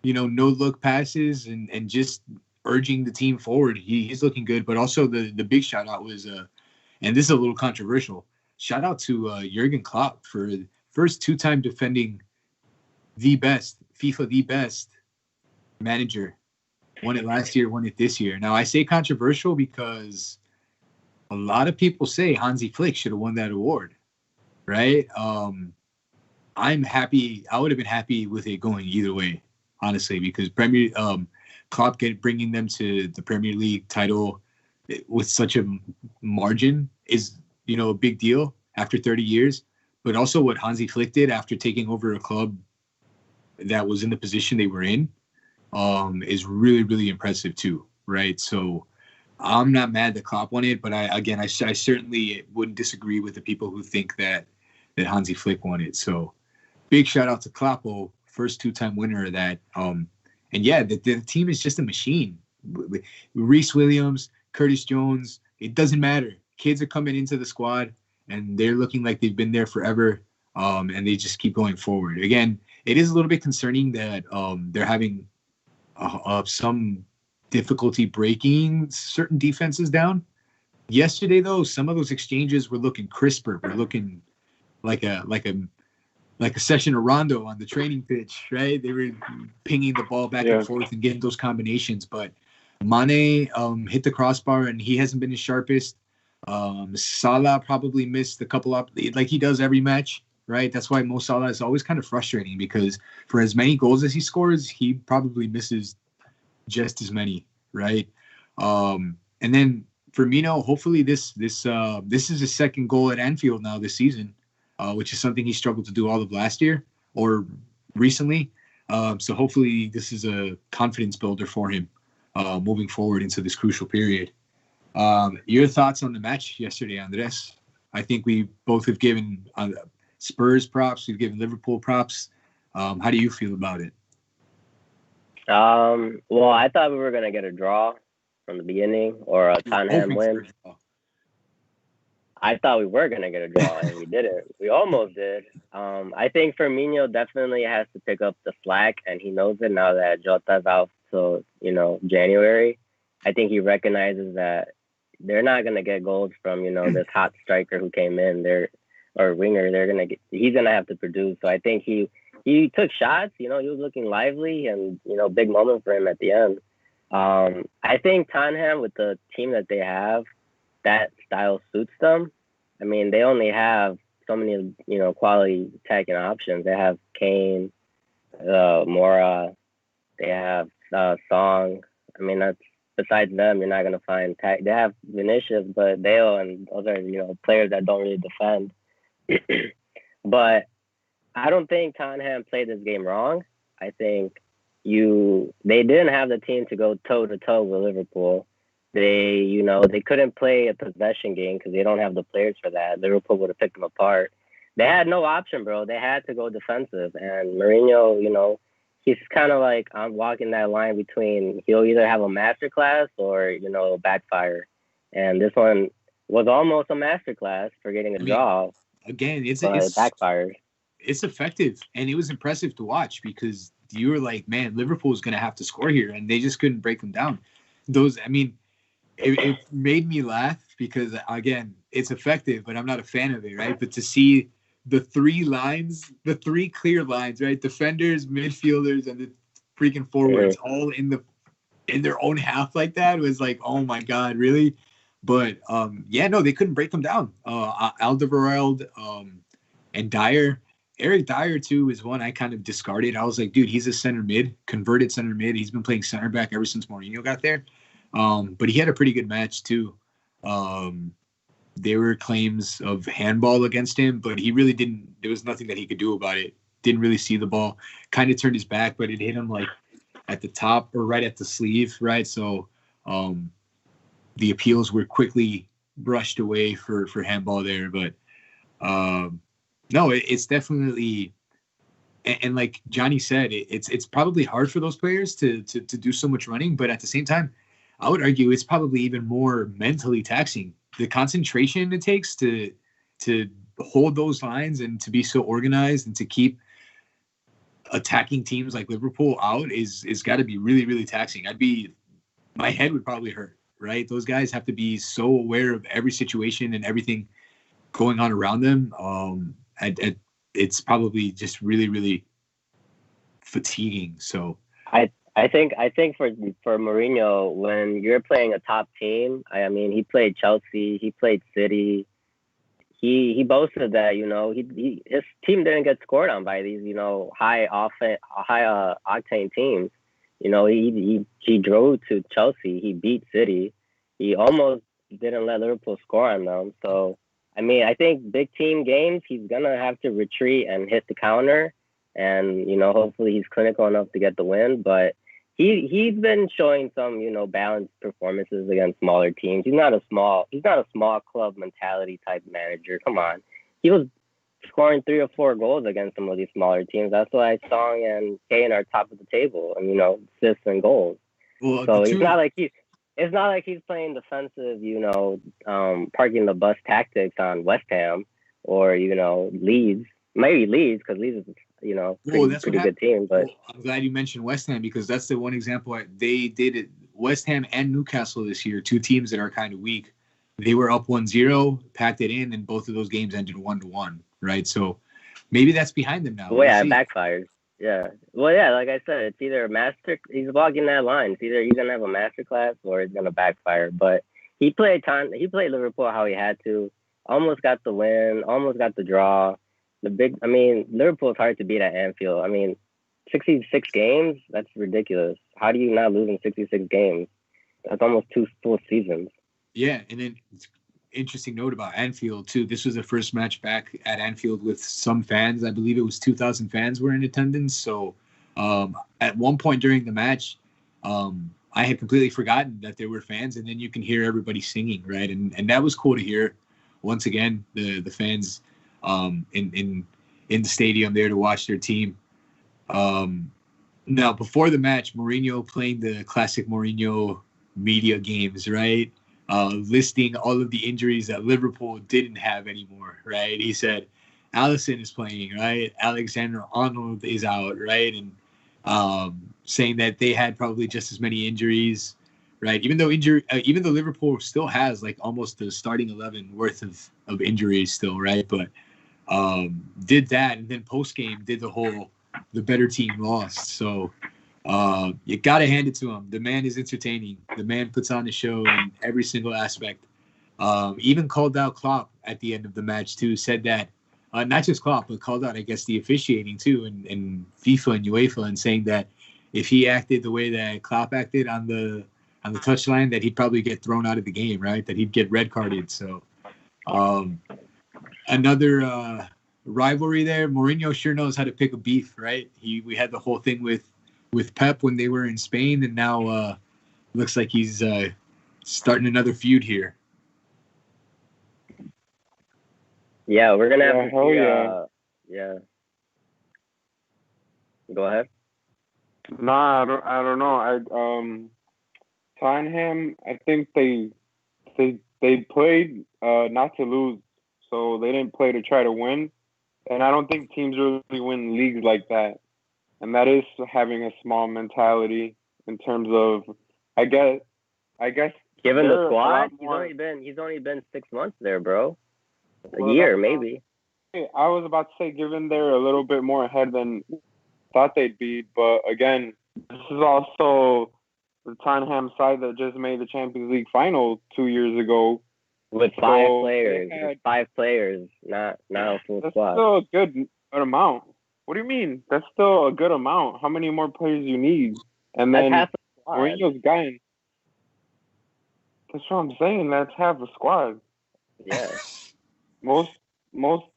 no-look passes and just urging the team forward. He's looking good. But also the big shout out was, and this is a little controversial, shout out to Jurgen Klopp for first 2-time defending the best manager. Won it last year, won it this year. Now, I say controversial because a lot of people say Hansi Flick should have won that award, right? I'm happy. I would have been happy with it going either way, honestly, because Klopp bringing them to the Premier League title with such a margin is, a big deal after 30 years. But also what Hansi Flick did after taking over a club that was in the position they were in is really, really impressive too, right? So I'm not mad that Klopp won it, but I certainly wouldn't disagree with the people who think that Hansi Flick won it. So big shout out to Kloppo, first 2-time winner of that. And yeah, the team is just a machine. Reece Williams, Curtis Jones, it doesn't matter. Kids are coming into the squad, and they're looking like they've been there forever, and they just keep going forward. Again, it is a little bit concerning that they're having some difficulty breaking certain defenses down. Yesterday, though, some of those exchanges were looking crisper. We're looking like a session of Rondo on the training pitch, right? They were pinging the ball back and forth and getting those combinations. But Mane hit the crossbar, and he hasn't been his sharpest. Salah probably missed a couple up, like he does every match, right? That's why Mo Salah is always kind of frustrating, because for as many goals as he scores, he probably misses just as many, right? And then Firmino, hopefully this is his second goal at Anfield now this season, which is something he struggled to do all of last year or recently. So hopefully this is a confidence builder for him moving forward into this crucial period. Your thoughts on the match yesterday, Andres? I think we both have given Spurs props. We've given Liverpool props. How do you feel about it? Well, I thought we were gonna get a draw from the beginning or a Tottenham win. I thought we were gonna get a draw, and we didn't. We almost did. I think Firmino definitely has to pick up the slack, and he knows it now that Jota's out till January. I think he recognizes that they're not gonna get goals from this hot striker who came in there or winger. He's gonna have to produce. So I think he took shots. He was looking lively, and big moment for him at the end. I think Tottenham, with the team that they have, that style suits them. I mean, they only have so many, quality attacking options. They have Kane, Mora, they have Song. I mean, that's besides them, you're not gonna find. They have Vinicius, but Dale and those are players that don't really defend. But I don't think Tottenham played this game wrong. I think they didn't have the team to go toe to toe with Liverpool. They couldn't play a possession game because they don't have the players for that. Liverpool would have picked them apart. They had no option, bro. They had to go defensive. And Mourinho, he's kind of like I'm walking that line between he'll either have a masterclass or backfire. And this one was almost a masterclass for getting a draw. Again, it's backfired. It's effective, and it was impressive to watch because you were like, man, Liverpool's going to have to score here, and they just couldn't break them down. It made me laugh because, again, it's effective, but I'm not a fan of it, right? But to see the three clear lines, right? Defenders, midfielders, and the freaking forwards all in their own half like that was like, oh my God, really? But they couldn't break them down. Alderweireld and Dyer. Eric Dyer, too, is one I kind of discarded. I was like, dude, he's a center mid, converted center mid. He's been playing center back ever since Mourinho got there. But he had a pretty good match, too. There were claims of handball against him, but he really didn't. There was nothing that he could do about it. Didn't really see the ball. Kind of turned his back, but it hit him like at the top or right at the sleeve, right? So the appeals were quickly brushed away for handball there. But no, it's definitely, and like Johnny said, it's probably hard for those players to do so much running, but at the same time, I would argue it's probably even more mentally taxing. The concentration it takes to hold those lines and to be so organized and to keep attacking teams like Liverpool out is got to be really, really taxing. My head would probably hurt, right? Those guys have to be so aware of every situation and everything going on around them. It's probably just really, really fatiguing. So I think for Mourinho, when you're playing a top team, I mean, he played Chelsea, he played City. He boasted that his team didn't get scored on by these high octane teams. He drove to Chelsea, he beat City, he almost didn't let Liverpool score on them. So I mean, I think big team games, he's gonna have to retreat and hit the counter, and hopefully he's clinical enough to get the win. But he's been showing some balanced performances against smaller teams. He's not a small club mentality type manager. Come on, he was scoring 3 or 4 goals against some of these smaller teams. That's why Song and Kane are top of the table, and assists and goals. Well, so it's not like he's playing defensive, parking the bus tactics on West Ham or Leeds. Maybe Leeds, because Leeds is pretty good team. But I'm glad you mentioned West Ham because that's the one example they did it. West Ham and Newcastle this year, 2 teams that are kind of weak. They were up 1-0, packed it in, and both of those games ended 1-1. Right, so maybe that's behind them now. Well, yeah, it backfires. Yeah. Well, yeah, like I said, it's either he's walking that line. It's either he's gonna have a master class or it's gonna backfire. But he played Liverpool how he had to. Almost got the win. Almost got the draw. Liverpool's hard to beat at Anfield. I mean, 66 games. That's ridiculous. How do you not lose in 66 games? That's almost 2 full seasons. Yeah, and then interesting note about Anfield too. This was the first match back at Anfield with some fans. I believe it was 2,000 fans were in attendance. So at one point during the match, I had completely forgotten that there were fans, and then you can hear everybody singing, right? And that was cool to hear. Once again, the fans in the stadium there to watch their team Now, before the match, Mourinho playing the classic Mourinho media games, right? Listing all of the injuries that Liverpool didn't have anymore, right? He said, Alisson is playing, right? Alexander-Arnold is out, right? And saying that they had probably just as many injuries, right? Even though Liverpool still has like almost the starting 11 worth of injuries still, right? But did that, and then post game did the better team lost. So you gotta hand it to him. The man is entertaining. The man puts on a show in every single aspect. Even called out Klopp at the end of the match too. Said that not just Klopp, but called out, I guess, the officiating too, and FIFA and UEFA, and saying that if he acted the way that Klopp acted on the touchline, that he'd probably get thrown out of the game, right? That he'd get red carded. So another rivalry there. Mourinho sure knows how to pick a beef, right? We had the whole thing with Pep when they were in Spain, and now looks like he's starting another feud here. Yeah, we're gonna have to see. Yeah. Go ahead. Nah, I don't know. Tottenham, I think they played not to lose, so they didn't play to try to win. And I don't think teams really win leagues like that. And that is having a small mentality in terms of, I guess. Given the squad, he's only been 6 months there, bro. A year, maybe. I was about to say, given they're a little bit more ahead than thought they'd be, but again, this is also the Tottenham side that just made the Champions League final 2 years ago. With five players, not a full squad. That's still a good amount. What do you mean? That's still a good amount. How many more players you need? And then Mourinho's gone. That's what I'm saying. That's half a squad. Yeah. Most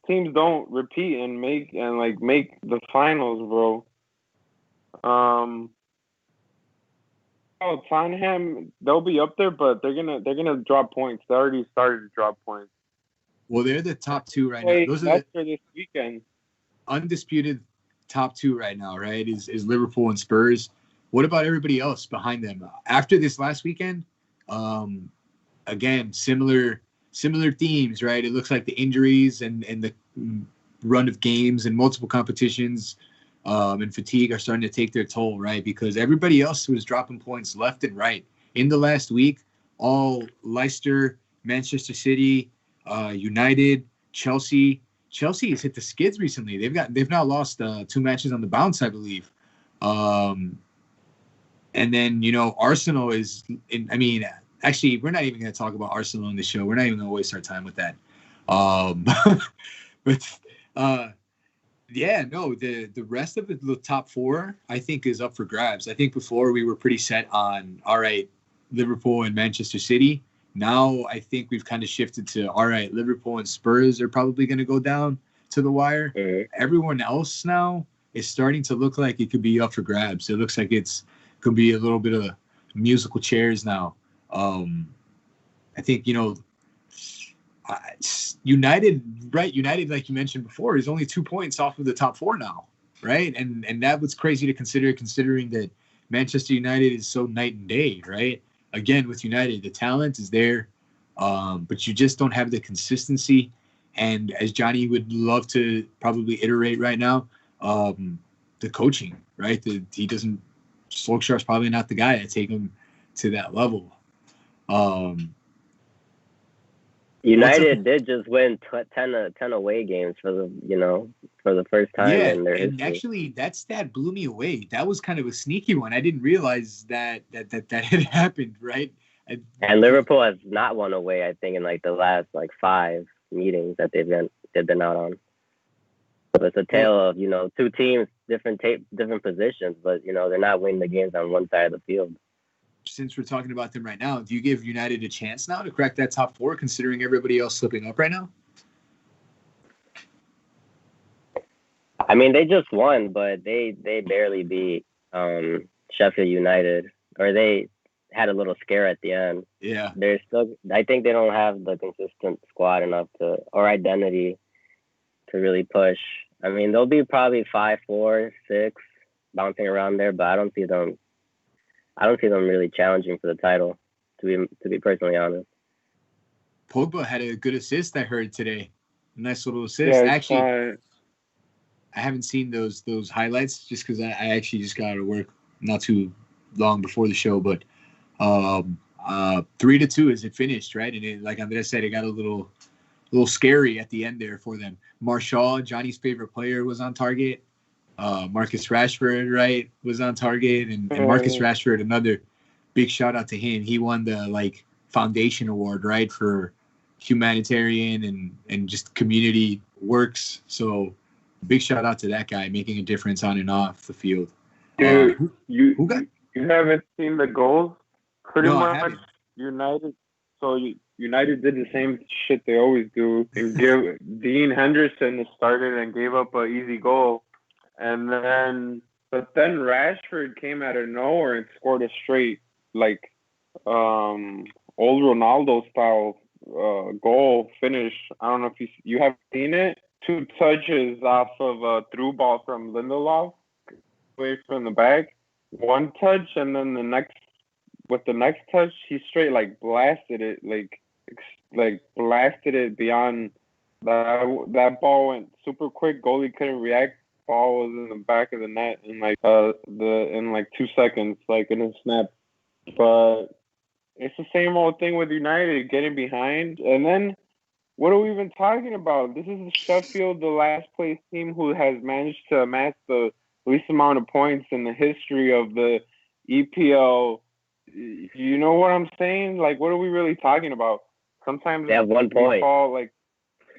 teams don't repeat and make the finals, bro. Tottenham, they'll be up there, but they're gonna drop points. They already started to drop points. Well, they're the top two right now. Those are Leicester this weekend. Undisputed top two right now, right? Is Liverpool and Spurs. What about everybody else behind them? After this last weekend, again, similar themes, right? It looks like the injuries and the run of games and multiple competitions and fatigue are starting to take their toll, right? Because everybody else was dropping points left and right. In the last week, all Leicester, Manchester City, United, Chelsea. Chelsea has hit the skids recently. They've now lost 2 matches on the bounce, I believe. And then, Arsenal is in, actually, we're not even going to talk about Arsenal on the show. We're not even going to waste our time with that. The rest of the top 4, I think, is up for grabs. I think before we were pretty set on, all right, Liverpool and Manchester City. Now I think we've kind of shifted to, all right, Liverpool and Spurs are probably going to go down to the wire. Mm-hmm. Everyone else now is starting to look like it could be up for grabs. It looks like could be a little bit of musical chairs now. I think, United, right? United, like you mentioned before, is only 2 points off of the top 4 now, right? And that was crazy to considering that Manchester United is so night and day, right? Again, with United, the talent is there, but you just don't have the consistency. And as Johnny would love to probably iterate right now, the coaching, right? Solskjaer's probably not the guy to take him to that level. United did just win 10 away games for the first time in their history. Actually, that stat blew me away. That was kind of a sneaky one. I didn't realize that had happened, right? And Liverpool has not won away, I think, in the last 5 meetings that they've been out on. So it's a tale of 2 teams, different positions, but they're not winning the games on one side of the field. Since we're talking about them right now, do you give United a chance now to crack that top 4, considering everybody else slipping up right now? They just won, but they barely beat Sheffield United, or they had a little scare at the end. Yeah. They're still. I think they don't have the consistent squad enough or identity to really push. They'll be probably 5, 4, 6, bouncing around there, but I don't see them. I don't see them really challenging for the title. To be personally honest. Pogba had a good assist, I heard today. A nice little assist. Yeah, Actually, I haven't seen those highlights just because I actually just got out of work not too long before the show. But 3-2 as it finished, right? And it, like Andres said, it got a little scary at the end there for them. Martial, Johnny's favorite player, was on target. Marcus Rashford, right, was on target, and Marcus Rashford, another big shout out to him. He won the foundation award, right, for humanitarian and just community works. So big shout out to that guy, making a difference on and off the field. Dude, you haven't seen the goals? Pretty No, much I haven't. United. So United did the same shit they always do, and Dean Henderson started and gave up an easy goal, but then Rashford came out of nowhere and scored a straight old Ronaldo style goal finish. I don't know if you have seen it. 2 touches off of a through ball from Lindelof away from the back. 1 touch, and then the next touch, he straight blasted it, blasted it beyond. That ball went super quick. Goalie couldn't react. Ball was in the back of the net in 2 seconds, in a snap. But it's the same old thing with United, getting behind. And then, what are we even talking about? This is Sheffield, the last place team, who has managed to amass the least amount of points in the history of the EPL. You know what I'm saying? What are we really talking about? Sometimes they have 1 point.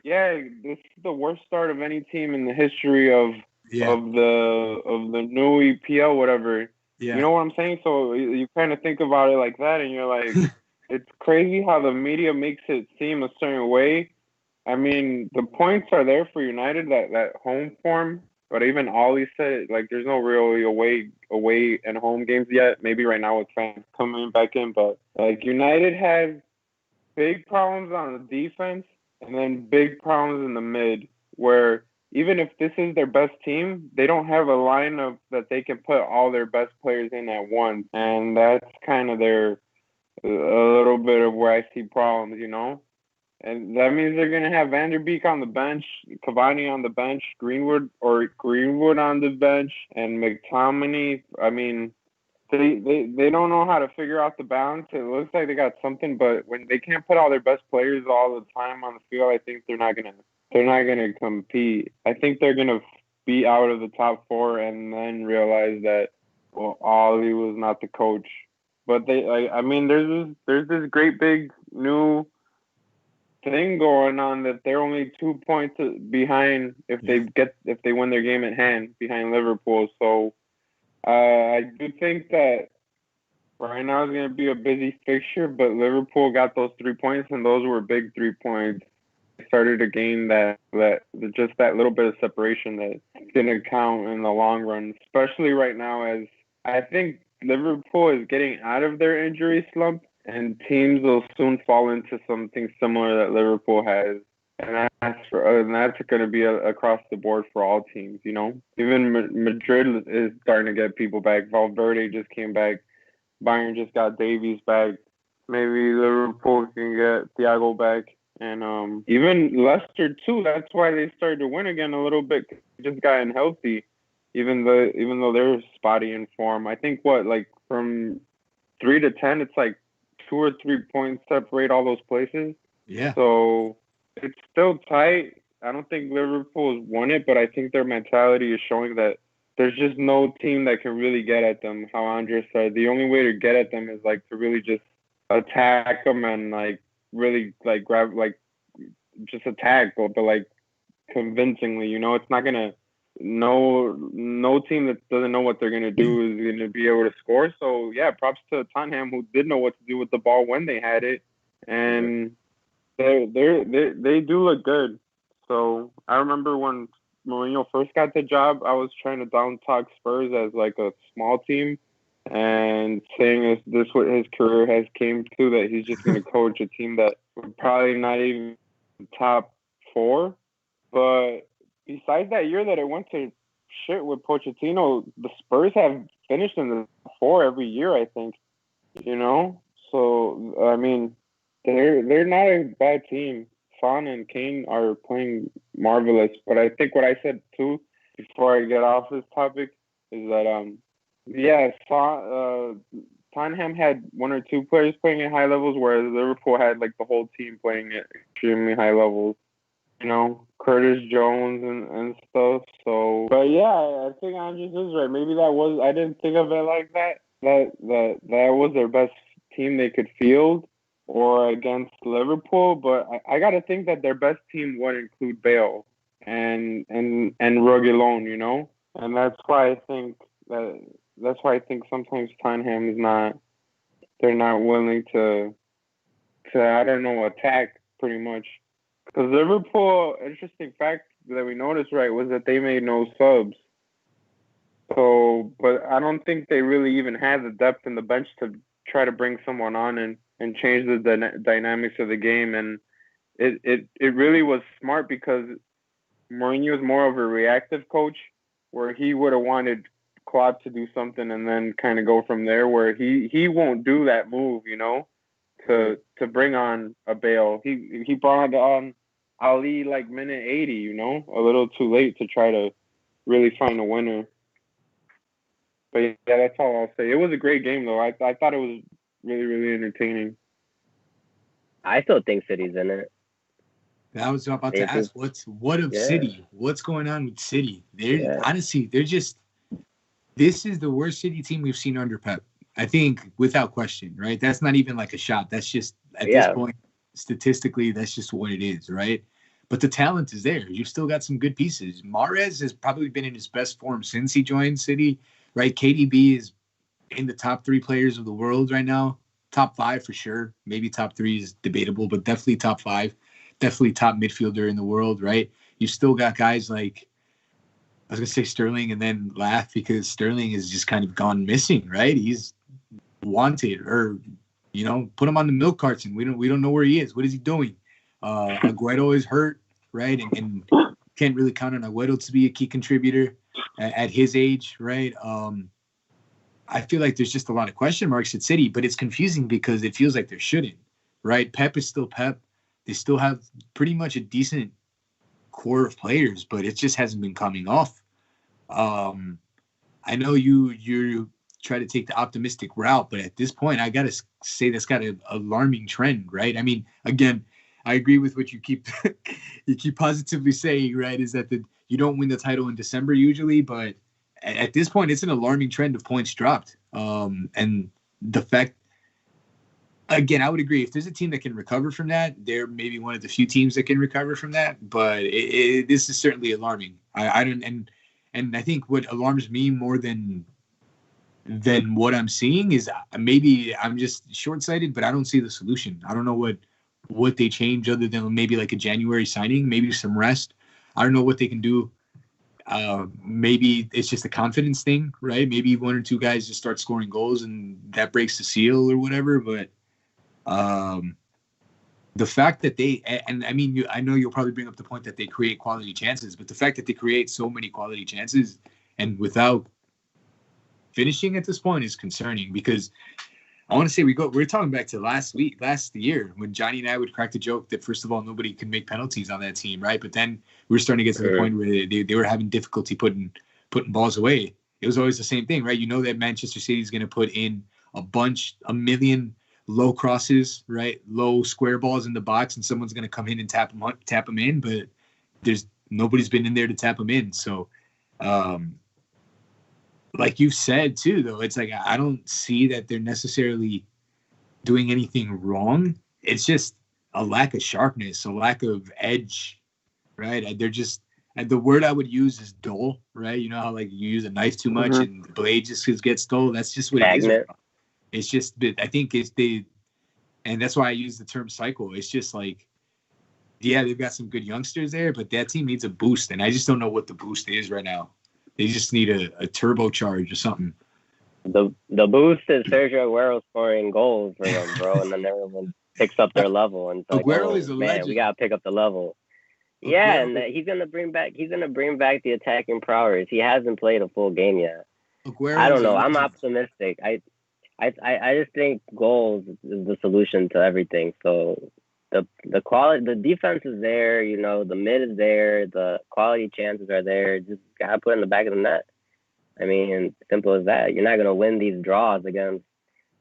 This is the worst start of any team in the history of the new EPL, whatever. Yeah. You know what I'm saying? So you kind of think about it like that, and you're like, it's crazy how the media makes it seem a certain way. I mean, the points are there for United, that home form. But even Ollie said, there's no really away and home games yet. Maybe right now with fans coming back in. But, United has big problems on the defense and then big problems in the mid, where even if this is their best team, they don't have a lineup that they can put all their best players in at once. And that's kind of a little bit of where I see problems, you know? And that means they're going to have Van der Beek on the bench, Cavani on the bench, Greenwood on the bench, and McTominay. I mean, they don't know how to figure out the balance. It looks like they got something, but when they can't put all their best players all the time on the field, I think they're not gonna compete. I think they're gonna be out of the top 4 and then realize that Ollie was not the coach. But there's this great big new thing going on that they're only 2 points behind if they win their game at hand behind Liverpool. So I do think that right now is going to be a busy fixture, but Liverpool got those 3 points, and those were big 3 points. They started to gain that just that little bit of separation that's going to count in the long run, especially right now, as I think Liverpool is getting out of their injury slump, and teams will soon fall into something similar that Liverpool has. And that's going to be across the board for all teams, you know? Even Madrid is starting to get people back. Valverde just came back. Bayern just got Davies back. Maybe Liverpool can get Thiago back. And even Leicester, too. That's why they started to win again a little bit. They just gotten healthy, even though they're spotty in form. I think, from 3 to 10, it's 2 or 3 points separate all those places. Yeah. So it's still tight. I don't think Liverpool has won it, but I think their mentality is showing that there's just no team that can really get at them. How Andres said, the only way to get at them is to really just attack them and really grab just attack, but convincingly. You know, it's not gonna. No team that doesn't know what they're gonna do is gonna be able to score. So yeah, props to Tottenham, who did know what to do with the ball when they had it, and they do look good. So I remember when Mourinho first got the job, I was trying to down talk Spurs as a small team, and saying this what his career has came to, that he's just gonna coach a team that would probably not even top 4, but besides that year that it went to shit with Pochettino. The Spurs have finished in the 4 every year, I think. You know, so I mean, they're not a bad team. Son and Kane are playing marvelous, but I think what I said too before I get off this topic is that yeah, Tottenham had 1 or 2 players playing at high levels, whereas Liverpool had like the whole team playing at extremely high levels. You know, Curtis Jones and stuff. So, but yeah, I think Andres is right. Maybe I didn't think of it like that. That was their best team they could field or against Liverpool, but I gotta think that their best team would include Bale and Reguilón, you know, and that's why I think sometimes Tottenham is not, they're not willing to I don't know, attack pretty much. Because Liverpool, interesting fact that we noticed, right, was that they made no subs. So, but I don't think they really even had the depth in the bench to try to bring someone on and change the dynamics of the game. And it really was smart because Mourinho is more of a reactive coach, where he would have wanted Klopp to do something and then kind of go from there, where he won't do that move, you know, to bring on a Bale. He brought on Ali like minute 80, you know, a little too late to try to really find a winner. But yeah, that's all I'll say. It was a great game though. I thought it was really, really entertaining. I still think City's in it. I was about to ask, what of City? What's going on with City? Honestly, they're just, this is the worst City team we've seen under Pep. I think without question, right? That's not even like a shot. That's just, at this point, statistically, that's just what it is, right? But the talent is there. You've still got some good pieces. Mahrez has probably been in his best form since he joined City, right? KDB is in the top 3 players of the world right now. Top 5 for sure. Maybe top 3 is debatable, but definitely top 5. Definitely top midfielder in the world, right? You still got guys like, I was going to say Sterling and then laugh because Sterling has just kind of gone missing, right? He's wanted, or, you know, put him on the milk carton. We don't know where he is. What is he doing? Aguero is hurt, right? And can't really count on Aguero to be a key contributor at his age, right? I feel like there's just a lot of question marks at City, but it's confusing because it feels like there shouldn't, right? Pep is still Pep. They still have pretty much a decent core of players, but it just hasn't been coming off. I know you try to take the optimistic route, but at this point, I gotta say that's got an alarming trend, right? I mean, again, I agree with what you keep positively saying, right? Is that you don't win the title in December usually, but at this point, it's an alarming trend of points dropped, and the fact. Again, I would agree. If there's a team that can recover from that, they're maybe one of the few teams that can recover from that. But this is certainly alarming. I don't, and I think what alarms me more than what I'm seeing is maybe I'm just short-sighted, but I don't see the solution. I don't know what they change other than maybe like a January signing, maybe some rest. I don't know what they can do. Maybe it's just a confidence thing, right? Maybe 1 or 2 guys just start scoring goals and that breaks the seal or whatever, but. The fact that I know you'll probably bring up the point that they create quality chances, but the fact that they create so many quality chances and without finishing at this point is concerning because I want to say we're talking back to last year when Johnny and I would crack the joke that first of all, nobody can make penalties on that team. Right. But then we were starting to get to the point where they were having difficulty putting balls away. It was always the same thing, right? You know that Manchester City is going to put in a million low crosses, right? Low square balls in the box, and someone's going to come in and tap them in, but nobody's been in there to tap them in. So, like you said too, though, it's like I don't see that they're necessarily doing anything wrong. It's just a lack of sharpness, a lack of edge, right? They're just, and the word I would use is dull, right? You know how like you use a knife too much and the blade just gets dull. That's just what it is. It's just, I think and that's why I use the term cycle. It's just like, yeah, they've got some good youngsters there, but that team needs a boost, and I just don't know what the boost is right now. They just need a turbocharge or something. The boost is Sergio Aguero scoring goals for them, bro, and then everyone picks up their level. And it's like, Aguero is a legend. We gotta pick up the level. Yeah, and he's gonna bring back the attacking prowess. He hasn't played a full game yet. I don't know. I'm optimistic. I just think goals is the solution to everything. So the quality, the defense is there. You know, the mid is there. The quality chances are there. Just gotta put it in the back of the net. I mean, simple as that. You're not gonna win these draws against,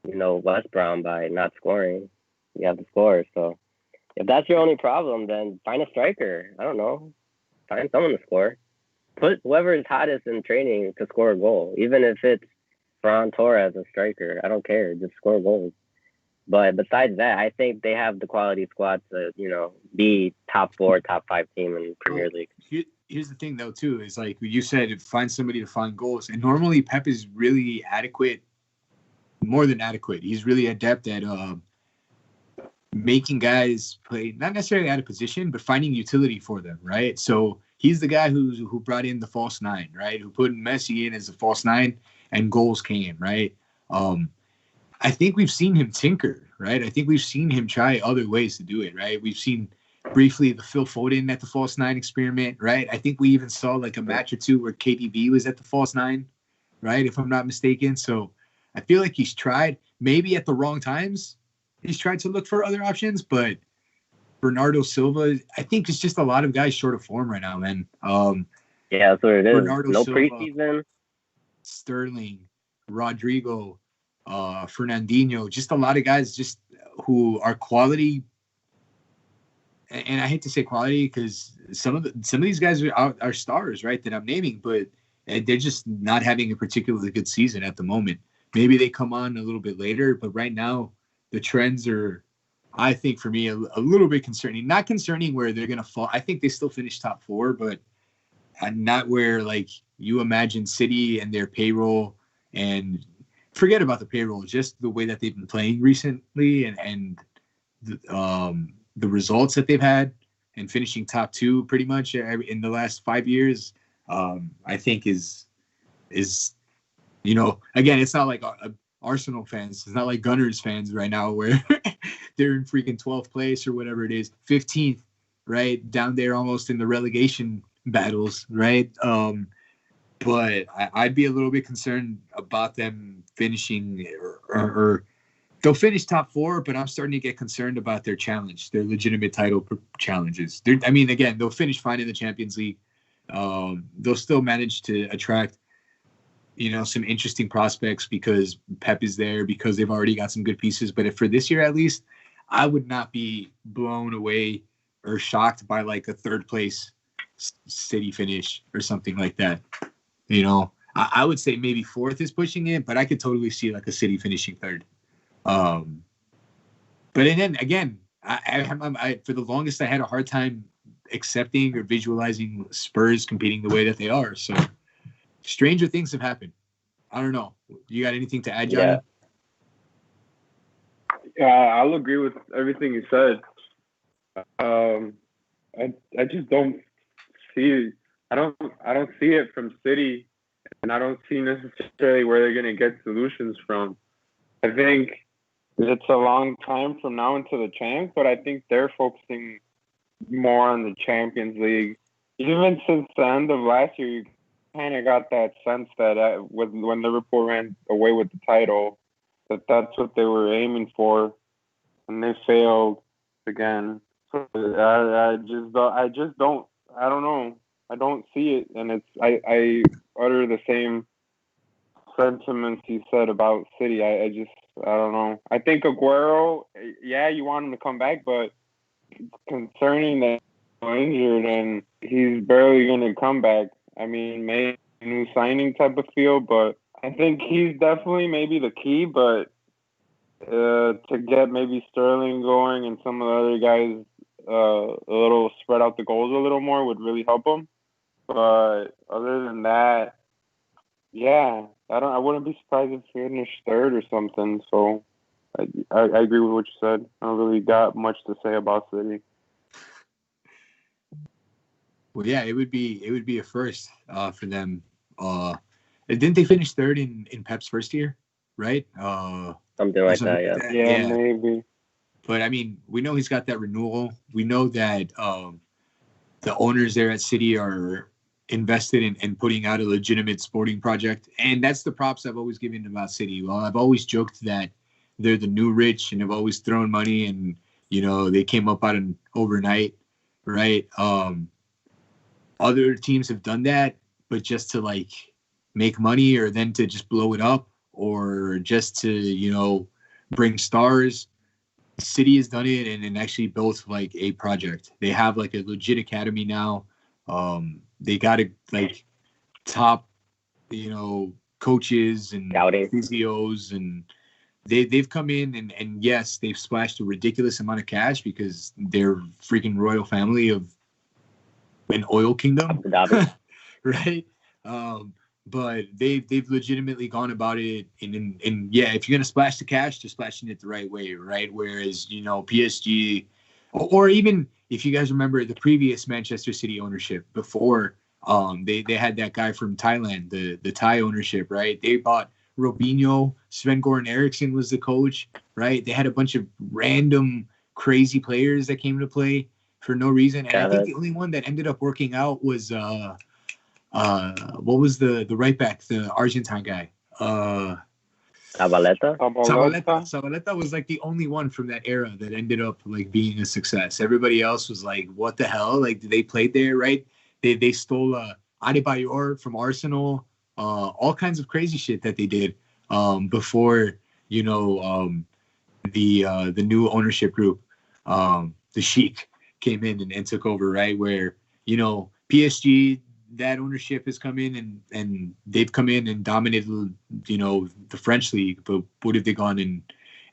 West Brom by not scoring. You have to score. So if that's your only problem, then find a striker. I don't know. Find someone to score. Put whoever is hottest in training to score a goal, even if it's Ferran Torres, a striker. I don't care. Just score goals. But besides that, I think they have the quality squad to, be top 4, top 5 team in Premier League. Here's the thing, though, too, is like you said, find somebody to find goals. And normally Pep is really adequate, more than adequate. He's really adept at making guys play, not necessarily out of position, but finding utility for them, right? So he's the guy who brought in the false 9, right? Who put Messi in as a false 9 and goals came, right? I think we've seen him tinker, right? I think we've seen him try other ways to do it, right? We've seen briefly the Phil Foden at the false 9 experiment, right? I think we even saw like a match or two where KDB was at the false 9, right? If I'm not mistaken. So I feel like he's tried, maybe at the wrong times, he's tried to look for other options, but Bernardo Silva, I think it's just a lot of guys short of form right now, man. Yeah, that's what it is. Bernardo no Silva, preseason. Sterling, Rodrigo, Fernandinho, just a lot of guys just who are quality. And I hate to say quality because some of these guys are stars, right, that I'm naming, but they're just not having a particularly good season at the moment. Maybe they come on a little bit later, but right now the trends are, I think, for me, a little bit concerning. Not concerning where they're going to fall. I think they still finish top 4, but not where, like, you imagine City and their payroll, and forget about the payroll, just the way that they've been playing recently and the results that they've had and finishing top 2 pretty much in the last 5 years, I think is again, it's not like Arsenal fans. It's not like Gunners fans right now where they're in freaking 12th place or whatever it is, 15th, right? Down there almost in the relegation battles, right? But I'd be a little bit concerned about them finishing or they'll finish top 4, but I'm starting to get concerned about their challenge, their legitimate title challenges. Again, they'll finish fine in the Champions League. They'll still manage to attract some interesting prospects because Pep is there, because they've already got some good pieces. But if for this year, at least, I would not be blown away or shocked by like a 3rd place City finish or something like that. I would say maybe 4th is pushing it, but I could totally see like a City finishing 3rd. But then again, I for the longest, I had a hard time accepting or visualizing Spurs competing the way that they are. So stranger things have happened. I don't know. You got anything to add, Johnny? Yeah, I'll agree with everything you said. I just don't see. I don't see it from City, and I don't see necessarily where they're going to get solutions from. I think it's a long time from now into the champs, but I think they're focusing more on the Champions League. Even since the end of last year, you kind of got that sense that when Liverpool ran away with the title, that's what they were aiming for, and they failed again. So I don't know. I don't see it, and I utter the same sentiments you said about City. I don't know. I think Aguero, yeah, you want him to come back, but concerning that he's injured and he's barely going to come back. I mean, maybe a new signing type of feel, but I think he's definitely maybe the key. But to get maybe Sterling going and some of the other guys a little spread out the goals a little more would really help them. But other than that, yeah, I wouldn't be surprised if he finished 3rd or something. So I agree with what you said. I don't really got much to say about City. Well, yeah, it would be a first for them. Didn't they finish 3rd in Pep's first year, right? Something like that, yeah. Yeah, maybe. But I mean, we know he's got that renewal. We know that the owners there at City are invested in putting out a legitimate sporting project. And that's the props I've always given about City. Well, I've always joked that they're the new rich and have always thrown money and, they came up out of overnight, right? Other teams have done that, but just to like make money or then to just blow it up or just to, bring stars. City has done it and actually built like a project. They have like a legit academy now. They got like top, coaches and physios, and they've come in and yes, they've splashed a ridiculous amount of cash because they're freaking royal family of an oil kingdom, right? But they've legitimately gone about it and yeah, if you're gonna splash the cash, just splashing it the right way, right? Whereas PSG, or even if you guys remember the previous Manchester City ownership before, they had that guy from Thailand, the Thai ownership, right? They bought Robinho, Sven-Goran Eriksson was the coach, right? They had a bunch of random crazy players that came to play for no reason, and I think the only one that ended up working out was what was the right back, the Argentine guy? Zabaleta was like the only one from that era that ended up like being a success. Everybody else was like, what the hell? Like they played there, right? They stole Adebayor from Arsenal, all kinds of crazy shit that they did before the new ownership group, the Sheik came in and took over, right? Where PSG, that ownership has come in and they've come in and dominated, the French league. But what have they gone in?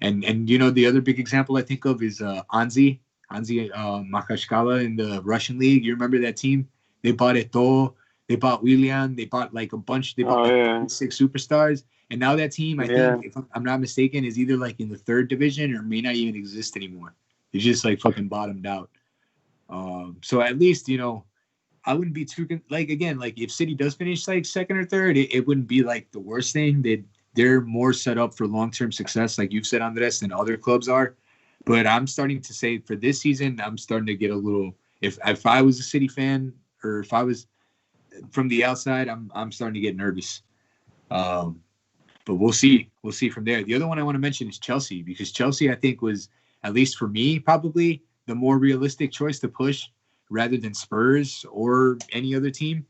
And the other big example I think of is Anzi Makashkala in the Russian league. You remember that team? They bought Eto'o, they bought Willian, they bought like a bunch. They bought 6 superstars, and now that team, I think, if I'm not mistaken, is either like in the 3rd division or may not even exist anymore. It's just like fucking bottomed out. So at least I wouldn't be too like, again, like if City does finish like 2nd or 3rd, it wouldn't be like the worst thing. They're more set up for long-term success, like you've said, Andres, than other clubs are. But I'm starting to say for this season, I'm starting to get a little. If I was a City fan, or if I was from the outside, I'm starting to get nervous. But we'll see. We'll see from there. The other one I want to mention is Chelsea, because Chelsea, I think, was, at least for me, probably the more realistic choice to push rather than Spurs or any other team,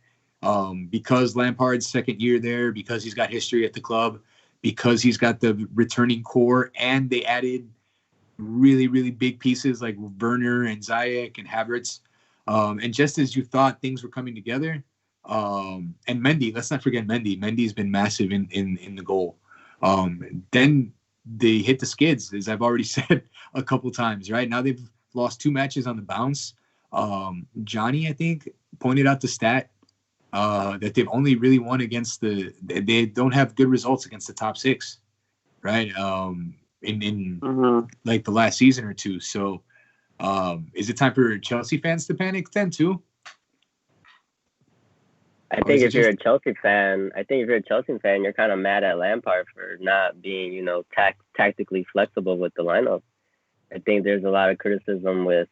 because Lampard's 2nd year there, because he's got history at the club, because he's got the returning core, and they added really, really big pieces like Werner and Ziyech and Havertz. And just as you thought things were coming together, and Mendy, let's not forget Mendy. Mendy's been massive in the goal. Then they hit the skids, as I've already said a couple times, right? Now they've lost 2 matches on the bounce. Johnny, I think, pointed out the stat that they've only really won against they don't have good results against the top 6, right? In like the last season or two. So is it time for Chelsea fans to panic then too? I think if you're a Chelsea fan, you're kind of mad at Lampard for not being, tactically flexible with the lineup. I think there's a lot of criticism with,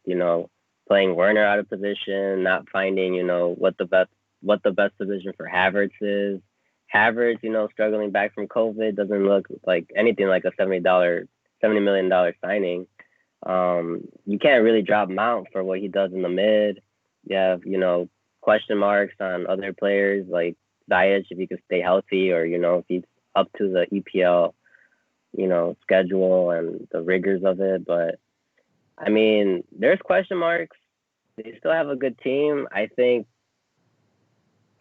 playing Werner out of position, not finding, what the best position for Havertz is. Havertz, struggling back from COVID, doesn't look like anything like a $70 million signing. You can't really drop Mount for what he does in the mid. You have, question marks on other players like Ziyech, if he could stay healthy, or, if he's up to the EPL, schedule and the rigors of it. But I mean, there's question marks. They still have a good team. I think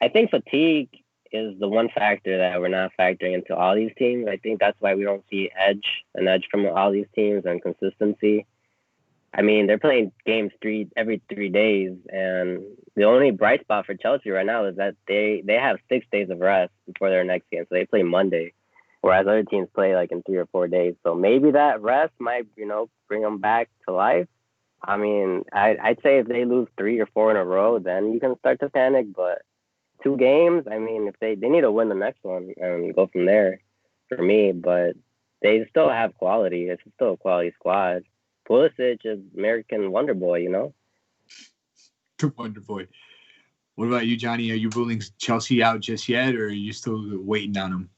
fatigue is the one factor that we're not factoring into all these teams. I think that's why we don't see an edge from all these teams, and consistency. I mean, they're playing games every 3 days, and the only bright spot for Chelsea right now is that they have 6 days of rest before their next game, so they play Monday, whereas other teams play like in 3 or 4 days. So maybe that rest might, bring them back to life. I mean, I'd say if they lose 3 or 4 in a row, then you can start to panic. But 2 games, I mean, if they need to win the next one and go from there for me. But they still have quality. It's still a quality squad. Pulisic is American Wonder Boy, The Wonder Boy. What about you, Johnny? Are you ruling Chelsea out just yet, or are you still waiting on them?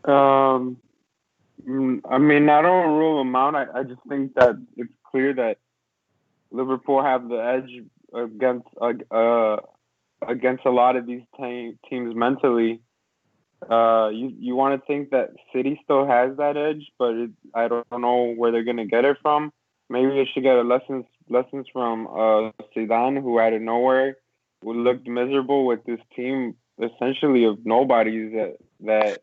I mean, I don't rule them out. I just think that it's clear that Liverpool have the edge against a lot of these teams mentally. You want to think that City still has that edge, but I don't know where they're gonna get it from. Maybe they should get lessons from Zidane, who out of nowhere looked miserable with this team essentially of nobodies that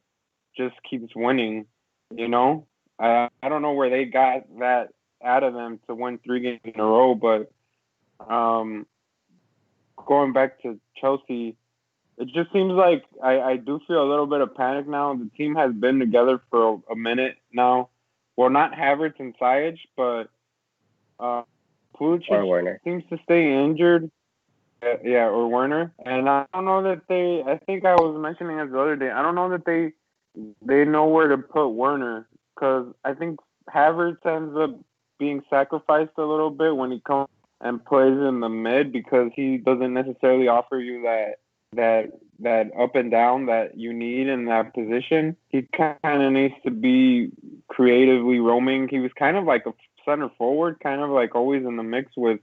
just keeps winning. You know, I don't know where they got that out of them to win 3 games in a row, but going back to Chelsea, it just seems like I do feel a little bit of panic now. The team has been together for a minute now. Well, not Havertz and Ziyech, but Pulisic seems to stay injured. Yeah, or Werner. And I don't know that I think I was mentioning it the other day, I don't know that they know where to put Werner, because I think Havertz ends up being sacrificed a little bit when he comes and plays in the mid, because he doesn't necessarily offer you that up and down that you need in that position. He kind of needs to be creatively roaming. He was kind of like a center forward, kind of like always in the mix with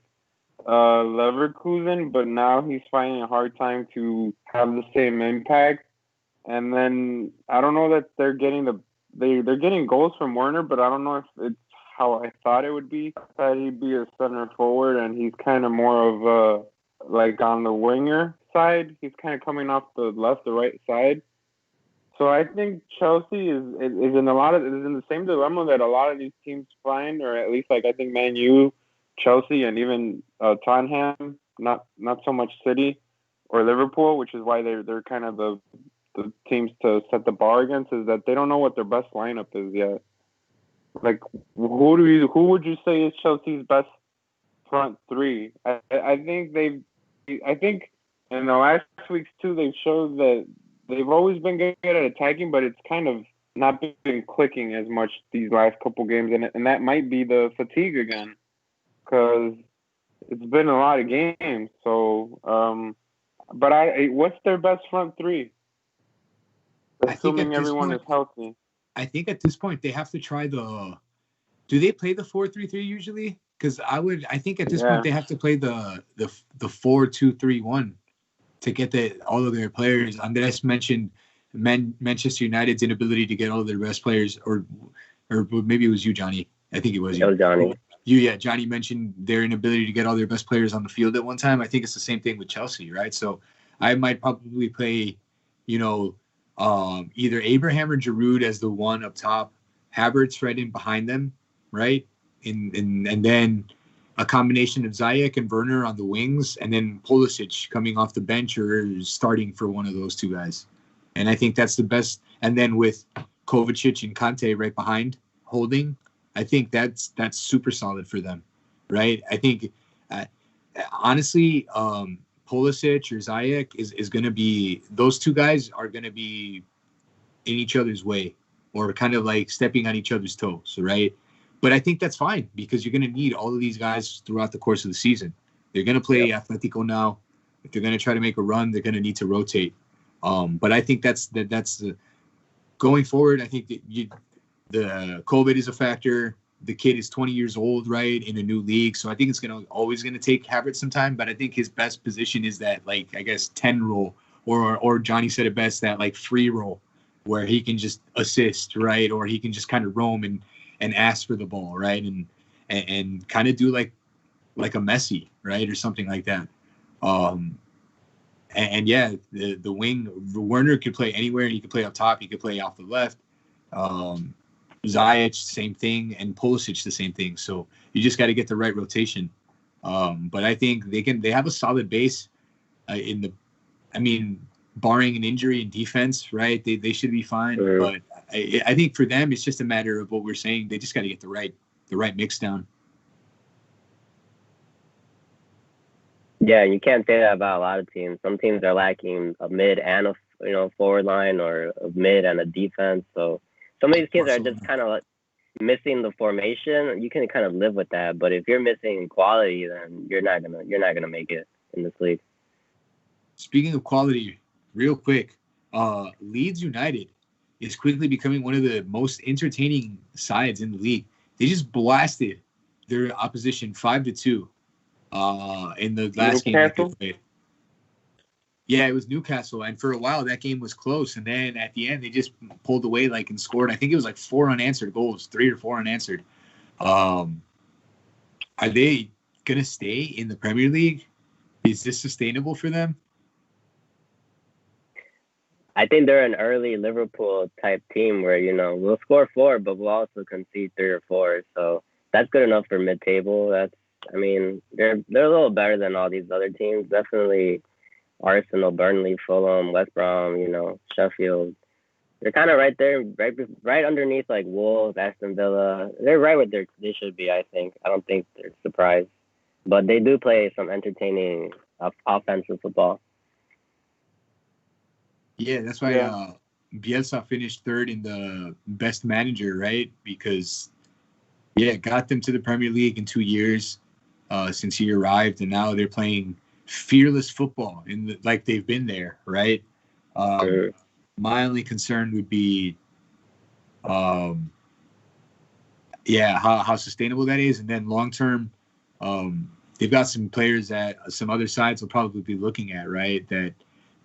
Leverkusen, but now he's finding a hard time to have the same impact. And then I don't know that they're getting they're getting goals from Werner, but I don't know if it's how I thought it would be. I thought he'd be a center forward, and he's kind of more of like on the winger side. He's kind of coming off the left, the right side. So I think Chelsea is in the same dilemma that a lot of these teams find, or at least like I think Man U, Chelsea, and even Tottenham. Not so much City or Liverpool, which is why they're kind of the teams to set the bar against, is that they don't know what their best lineup is yet. Like, who would you say is Chelsea's best front three? I think in the last weeks too, they've showed that they've always been good at attacking, but it's kind of not been clicking as much these last couple games, and that might be the fatigue again, because it's been a lot of games. So, but what's their best front three? Assuming everyone is healthy. I think at this point they have to try do they play the 4-3-3 usually? Because I think at this point they have to play the 4-2-3-1 to get all of their players. Andres mentioned Manchester United's inability to get all of their best players, or maybe it was you, Johnny. I think it was you. It was Johnny. Johnny mentioned their inability to get all their best players on the field at one time. I think it's the same thing with Chelsea, right? So I might probably play, either Abraham or Giroud as the one up top, Havertz right in behind them, right? And then a combination of Ziyech and Werner on the wings, and then Pulisic coming off the bench or starting for one of those two guys. And I think that's the best. And then with Kovacic and Kante right behind holding, I think that's super solid for them, right? I think, honestly, Pulisic or Ziyech is going to be, those two guys are going to be in each other's way, or kind of like stepping on each other's toes, right? But I think that's fine, because you're going to need all of these guys throughout the course of the season. They're going to play Atletico now. If they're going to try to make a run, they're going to need to rotate. But I think that's the going forward. I think that the COVID is a factor. The kid is 20 years old, right, in a new league. So I think it's always going to take Havertz some time. But I think his best position is that, like, I guess 10 role, or Johnny said it best, that like free role, where he can just assist, right, or he can just kind of roam and ask for the ball, right, and kind of do like a Messi, right, or something like that. The wing, Werner could play anywhere. He could play up top. He could play off the left. Ziyech, same thing, and Pulisic, the same thing. So you just got to get the right rotation. But I think they have a solid base barring an injury in defense, right? They should be fine. Mm-hmm. But I think for them, it's just a matter of what we're saying. They just got to get the right mix down. Yeah, you can't say that about a lot of teams. Some teams are lacking a mid and a forward line, or a mid and a defense. So some of these teams are just kind of missing the formation, you can kind of live with that. But if you're missing quality, then you're not gonna make it in this league. Speaking of quality, real quick, Leeds United is quickly becoming one of the most entertaining sides in the league. They just blasted their opposition 5-2 in the last game that they played. Yeah, it was Newcastle, and for a while that game was close, and then at the end they just pulled away and scored. I think it was 4 unanswered goals, 3 or 4 unanswered. Are they gonna stay in the Premier League? Is this sustainable for them? I think they're an early Liverpool type team where we'll score 4, but we'll also concede 3 or 4. So that's good enough for mid-table. They're a little better than all these other teams. Definitely. Arsenal, Burnley, Fulham, West Brom, Sheffield. They're kind of right there, right underneath Wolves, Aston Villa. They're right where they should be, I think. I don't think they're surprised. But they do play some entertaining offensive football. Yeah, that's why Bielsa finished 3rd in the best manager, right? Because, it got them to the Premier League in 2 years since he arrived, and now they're playing fearless football like they've been there, right? My only concern would be how sustainable that is, and then long term they've got some players that some other sides will probably be looking at, right, that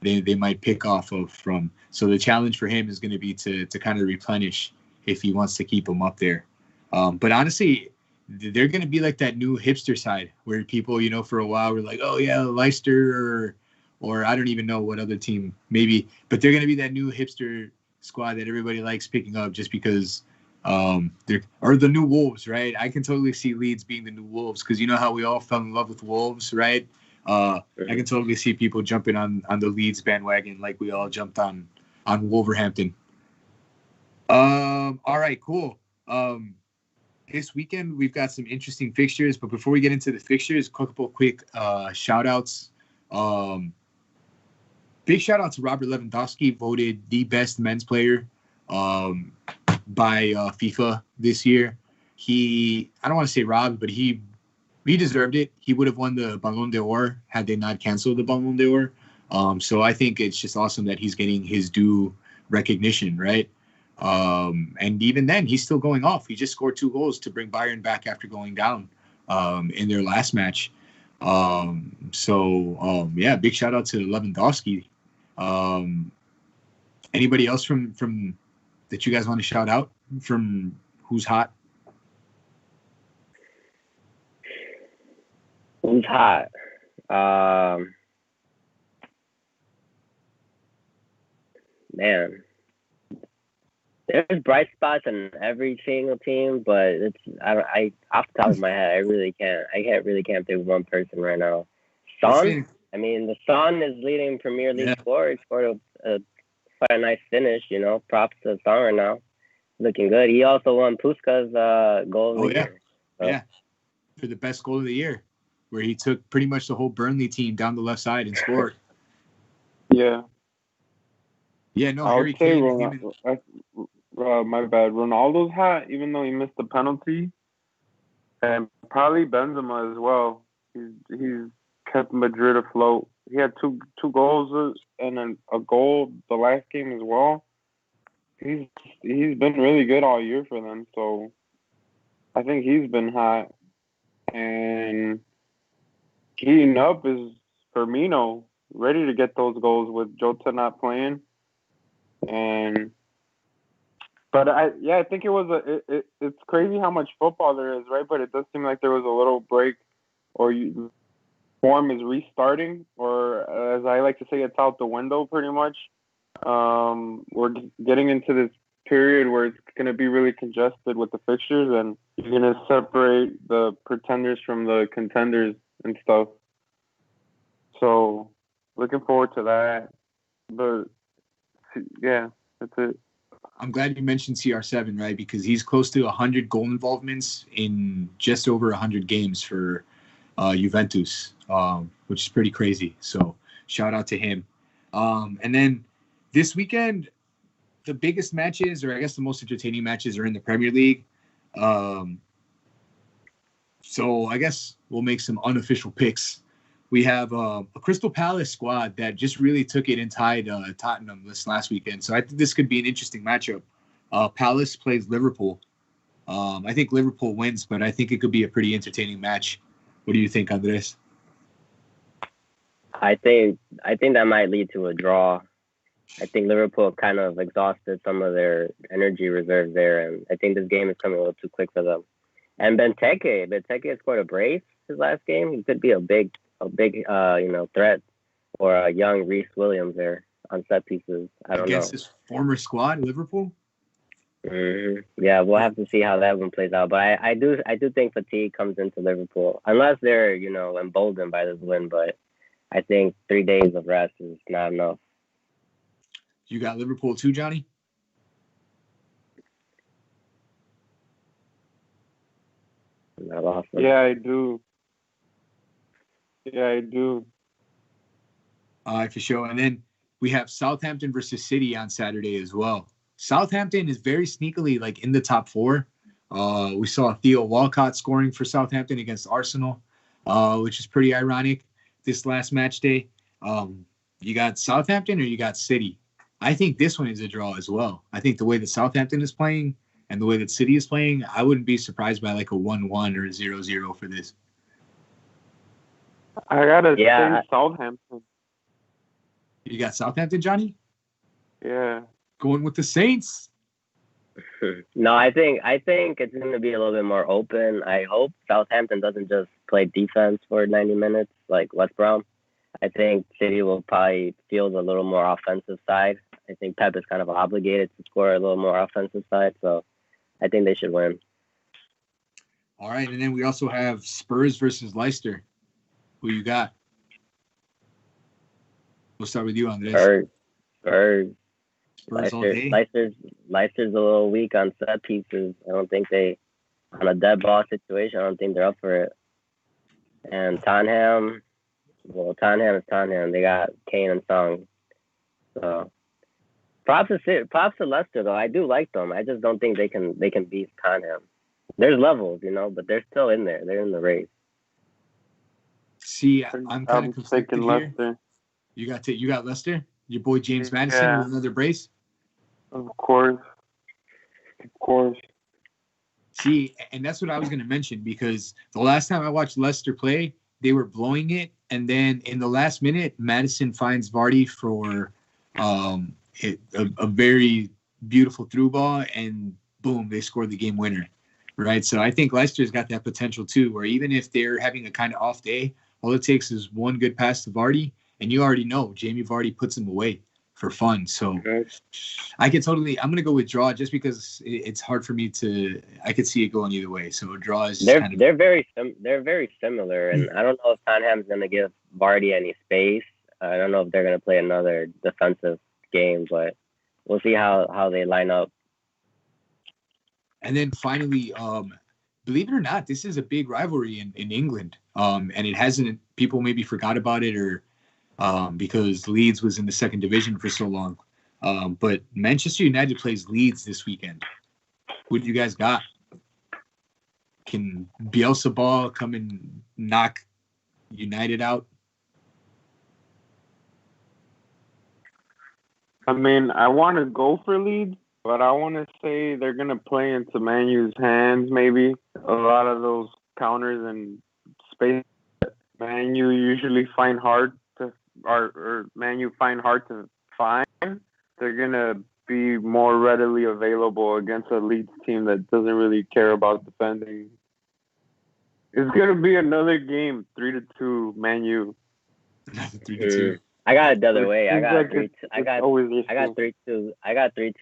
they might pick off of from. So the challenge for him is going to be to kind of replenish if he wants to keep them up there. But honestly, they're going to be like that new hipster side where people, for a while were like, oh, yeah, Leicester or I don't even know what other team maybe. But they're going to be that new hipster squad that everybody likes picking up just because they're the new Wolves, right? I can totally see Leeds being the new Wolves because you know how we all fell in love with Wolves, right? I can totally see people jumping on the Leeds bandwagon like we all jumped on Wolverhampton. All right, cool. This weekend, we've got some interesting fixtures, but before we get into the fixtures, a couple quick shout-outs. Big shout-out to Robert Lewandowski, voted the best men's player by FIFA this year. I don't want to say robbed, but he deserved it. He would have won the Ballon d'Or had they not canceled the Ballon d'Or. So I think it's just awesome that he's getting his due recognition, right? And even then, he's still going off. He just scored 2 goals to bring Bayern back after going down in their last match. Big shout out to Lewandowski. Anybody else from that you guys want to shout out from who's hot? Who's hot? Man. There's bright spots in every single team, but I off the top of my head, I really can't pick one person right now. Son, the Son is leading Premier League scorer. He scored quite a nice finish, Props to Son right now, looking good. He also won Puska's goal of the year. So. For the best goal of the year, where he took pretty much the whole Burnley team down the left side and scored. Yeah. Yeah, no, Harry Kane. My bad. Ronaldo's hot, even though he missed the penalty, and probably Benzema as well. He's kept Madrid afloat. He had two goals and a goal the last game as well. He's been really good all year for them, so I think he's been hot. And heating up is Firmino, ready to get those goals with Jota not playing. But I think it was it's crazy how much football there is, right? But it does seem like there was a little break, or form is restarting, or as I like to say, it's out the window pretty much. We're getting into this period where it's going to be really congested with the fixtures, and you're going to separate the pretenders from the contenders and stuff. So looking forward to that. But yeah, that's it. I'm glad you mentioned CR7, right? Because he's close to 100 goal involvements in just over 100 games for Juventus, which is pretty crazy. So shout out to him. And then this weekend, the biggest matches, or I guess the most entertaining matches, are in the Premier League. So I guess we'll make some unofficial picks. We have a Crystal Palace squad that just really took it and tied Tottenham this last weekend. So I think this could be an interesting matchup. Palace plays Liverpool. I think Liverpool wins, but I think it could be a pretty entertaining match. What do you think, Andres? I think that might lead to a draw. I think Liverpool kind of exhausted some of their energy reserves there, and I think this game is coming a little too quick for them. And Benteke scored a brace his last game. He could be a big threat, or a young Reece Williams there on set pieces. I don't know. Against his former squad, Liverpool. Yeah, we'll have to see how that one plays out. But I do think fatigue comes into Liverpool, unless they're emboldened by this win. But I think 3 days of rest is not enough. You got Liverpool too, Johnny? Not awesome. Yeah, I do. All right, for sure. And then we have Southampton versus City on Saturday as well. Southampton is very sneakily in the top 4. We saw Theo Walcott scoring for Southampton against Arsenal, which is pretty ironic this last match day. You got Southampton or you got City? I think this one is a draw as well. I think the way that Southampton is playing and the way that City is playing, I wouldn't be surprised by a 1-1 or a 0-0 for this. I gotta say Southampton. You got Southampton, Johnny? Yeah. Going with the Saints? No, I think it's going to be a little bit more open. I hope Southampton doesn't just play defense for 90 minutes like West Brom. I think City will probably field a little more offensive side. I think Pep is kind of obligated to score a little more offensive side, so I think they should win. All right, and then we also have Spurs versus Leicester. Who you got? We'll start with you, Andres. Spurs all day. Leicester's a little weak on set pieces. I don't think on a dead ball situation, I don't think they're up for it. And Tottenham is Tottenham. They got Kane and Song. So props to Leicester though. I do like them. I just don't think they can beat Tottenham. There's levels, but they're still in there. They're in the race. See, I'm kind of conflicted here. Leicester. You got Leicester? Your boy James Maddison with another brace? Of course. See, and that's what I was going to mention, because the last time I watched Leicester play, they were blowing it, and then in the last minute, Maddison finds Vardy for a very beautiful through ball, and boom, they scored the game winner, right? So I think Leicester's got that potential too, where even if they're having a kind of off day, all it takes is one good pass to Vardy, and you already know Jamie Vardy puts him away for fun. So I'm going to go with draw just because it's hard for me I could see it going either way. So a draw is they're very similar, and I don't know if Tottenham's going to give Vardy any space. I don't know if they're going to play another defensive game, but we'll see how they line up. And then finally, believe it or not, this is a big rivalry in England. And it hasn't, people maybe forgot about it or because Leeds was in the second division for so long. But Manchester United plays Leeds this weekend. Who do you guys got? Can Bielsa ball come and knock United out? I mean, I want to go for Leeds, but I want to say they're going to play into Man U's hands maybe. A lot of those counters and space that Man U usually find hard to find. They're going to be more readily available against a Leeds team that doesn't really care about defending. It's going to be another game, 3-2 Man U. 3-2. I got it the other way. I got 3-2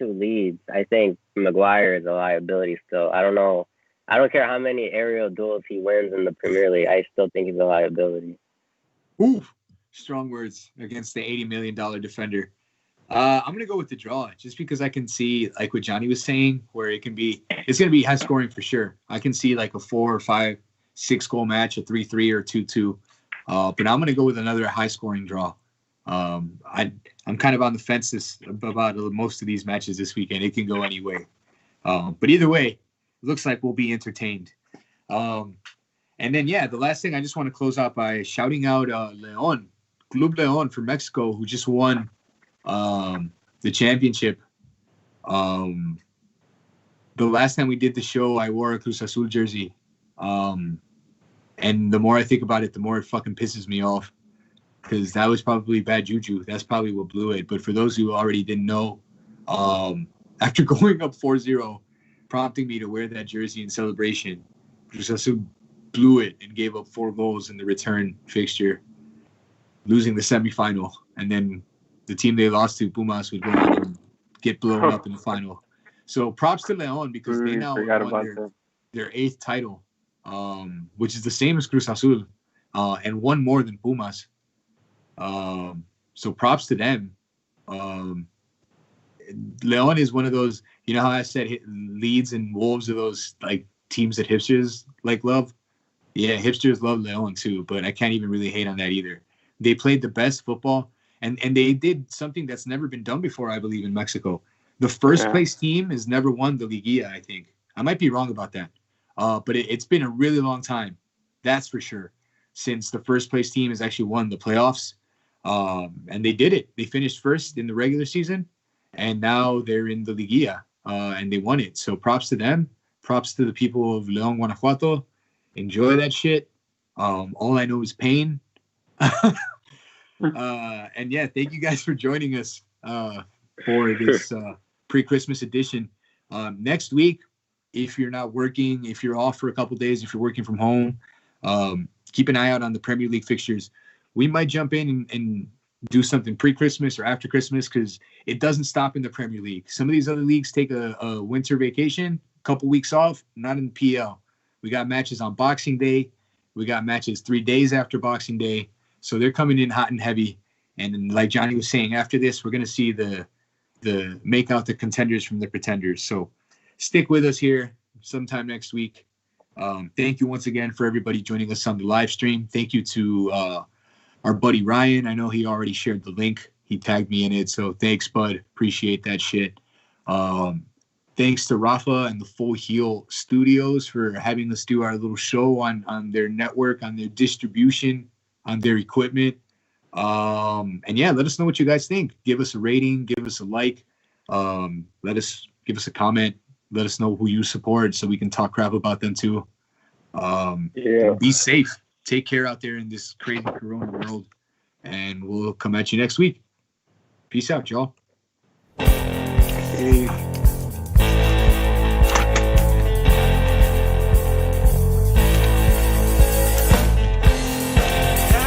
Leeds. I think Maguire is a liability still. I don't know. I don't care how many aerial duels he wins in the Premier League. I still think he's a liability. Ooh, strong words against the $80 million defender. I'm going to go with the draw just because I can see, like what Johnny was saying, where it's going to be high scoring for sure. I can see like a 4 or 5, 6 goal match, a 3-3 or 2-2. But I'm going to go with another high scoring draw. I'm kind of on the fence about most of these matches this weekend. It can go any way. But either way, looks like we'll be entertained. And then, the last thing I just want to close out by shouting out León, Club León from Mexico, who just won the championship. The last time we did the show, I wore a Cruz Azul jersey. And the more I think about it, the more it fucking pisses me off. Because that was probably bad juju. That's probably what blew it. But for those who already didn't know, after going up 4-0, prompting me to wear that jersey in celebration, Cruz Azul blew it and gave up 4 goals in the return fixture, losing the semifinal. And then the team they lost to, Pumas, would go on and get blown up in the final. So props to León because they now won their 8th title, which is the same as Cruz Azul, and one more than Pumas. So props to them. León is one of those, you know how I said Leeds and Wolves are those like teams that hipsters like love? Yeah, hipsters love León too, but I can't even really hate on that either. They played the best football, and they did something that's never been done before, I believe, in Mexico. The first place team has never won the Liguilla, I think. I might be wrong about that. But it's been a really long time, that's for sure, since the first place team has actually won the playoffs. And they did it. They finished first in the regular season, and now they're in the Liguilla, and they won it. So props to them. Props to the people of León, Guanajuato. Enjoy that shit. All I know is pain. And thank you guys for joining us for this pre-Christmas edition. Next week, if you're not working, if you're off for a couple days, if you're working from home, keep an eye out on the Premier League fixtures. We might jump in and do something pre-Christmas or after Christmas because it doesn't stop in the Premier League. Some of these other leagues take a winter vacation, a couple weeks off, not in the PL. We got matches on Boxing Day. We got matches 3 days after Boxing Day. So they're coming in hot and heavy. And like Johnny was saying, after this, we're going to see the make out the contenders from the pretenders. So stick with us here sometime next week. Thank you once again for everybody joining us on the live stream. Thank you to our buddy Ryan. I know he already shared the link. He tagged me in it. So thanks, bud. Appreciate that shit. Thanks to Rafa and the Full Heel Studios for having us do our little show on their network, on their distribution, on their equipment. And let us know what you guys think. Give us a rating, give us a like, give us a comment, let us know who you support so we can talk crap about them too. Be safe. Take care out there in this crazy corona world, and we'll come at you next week. Peace out, y'all. Peace.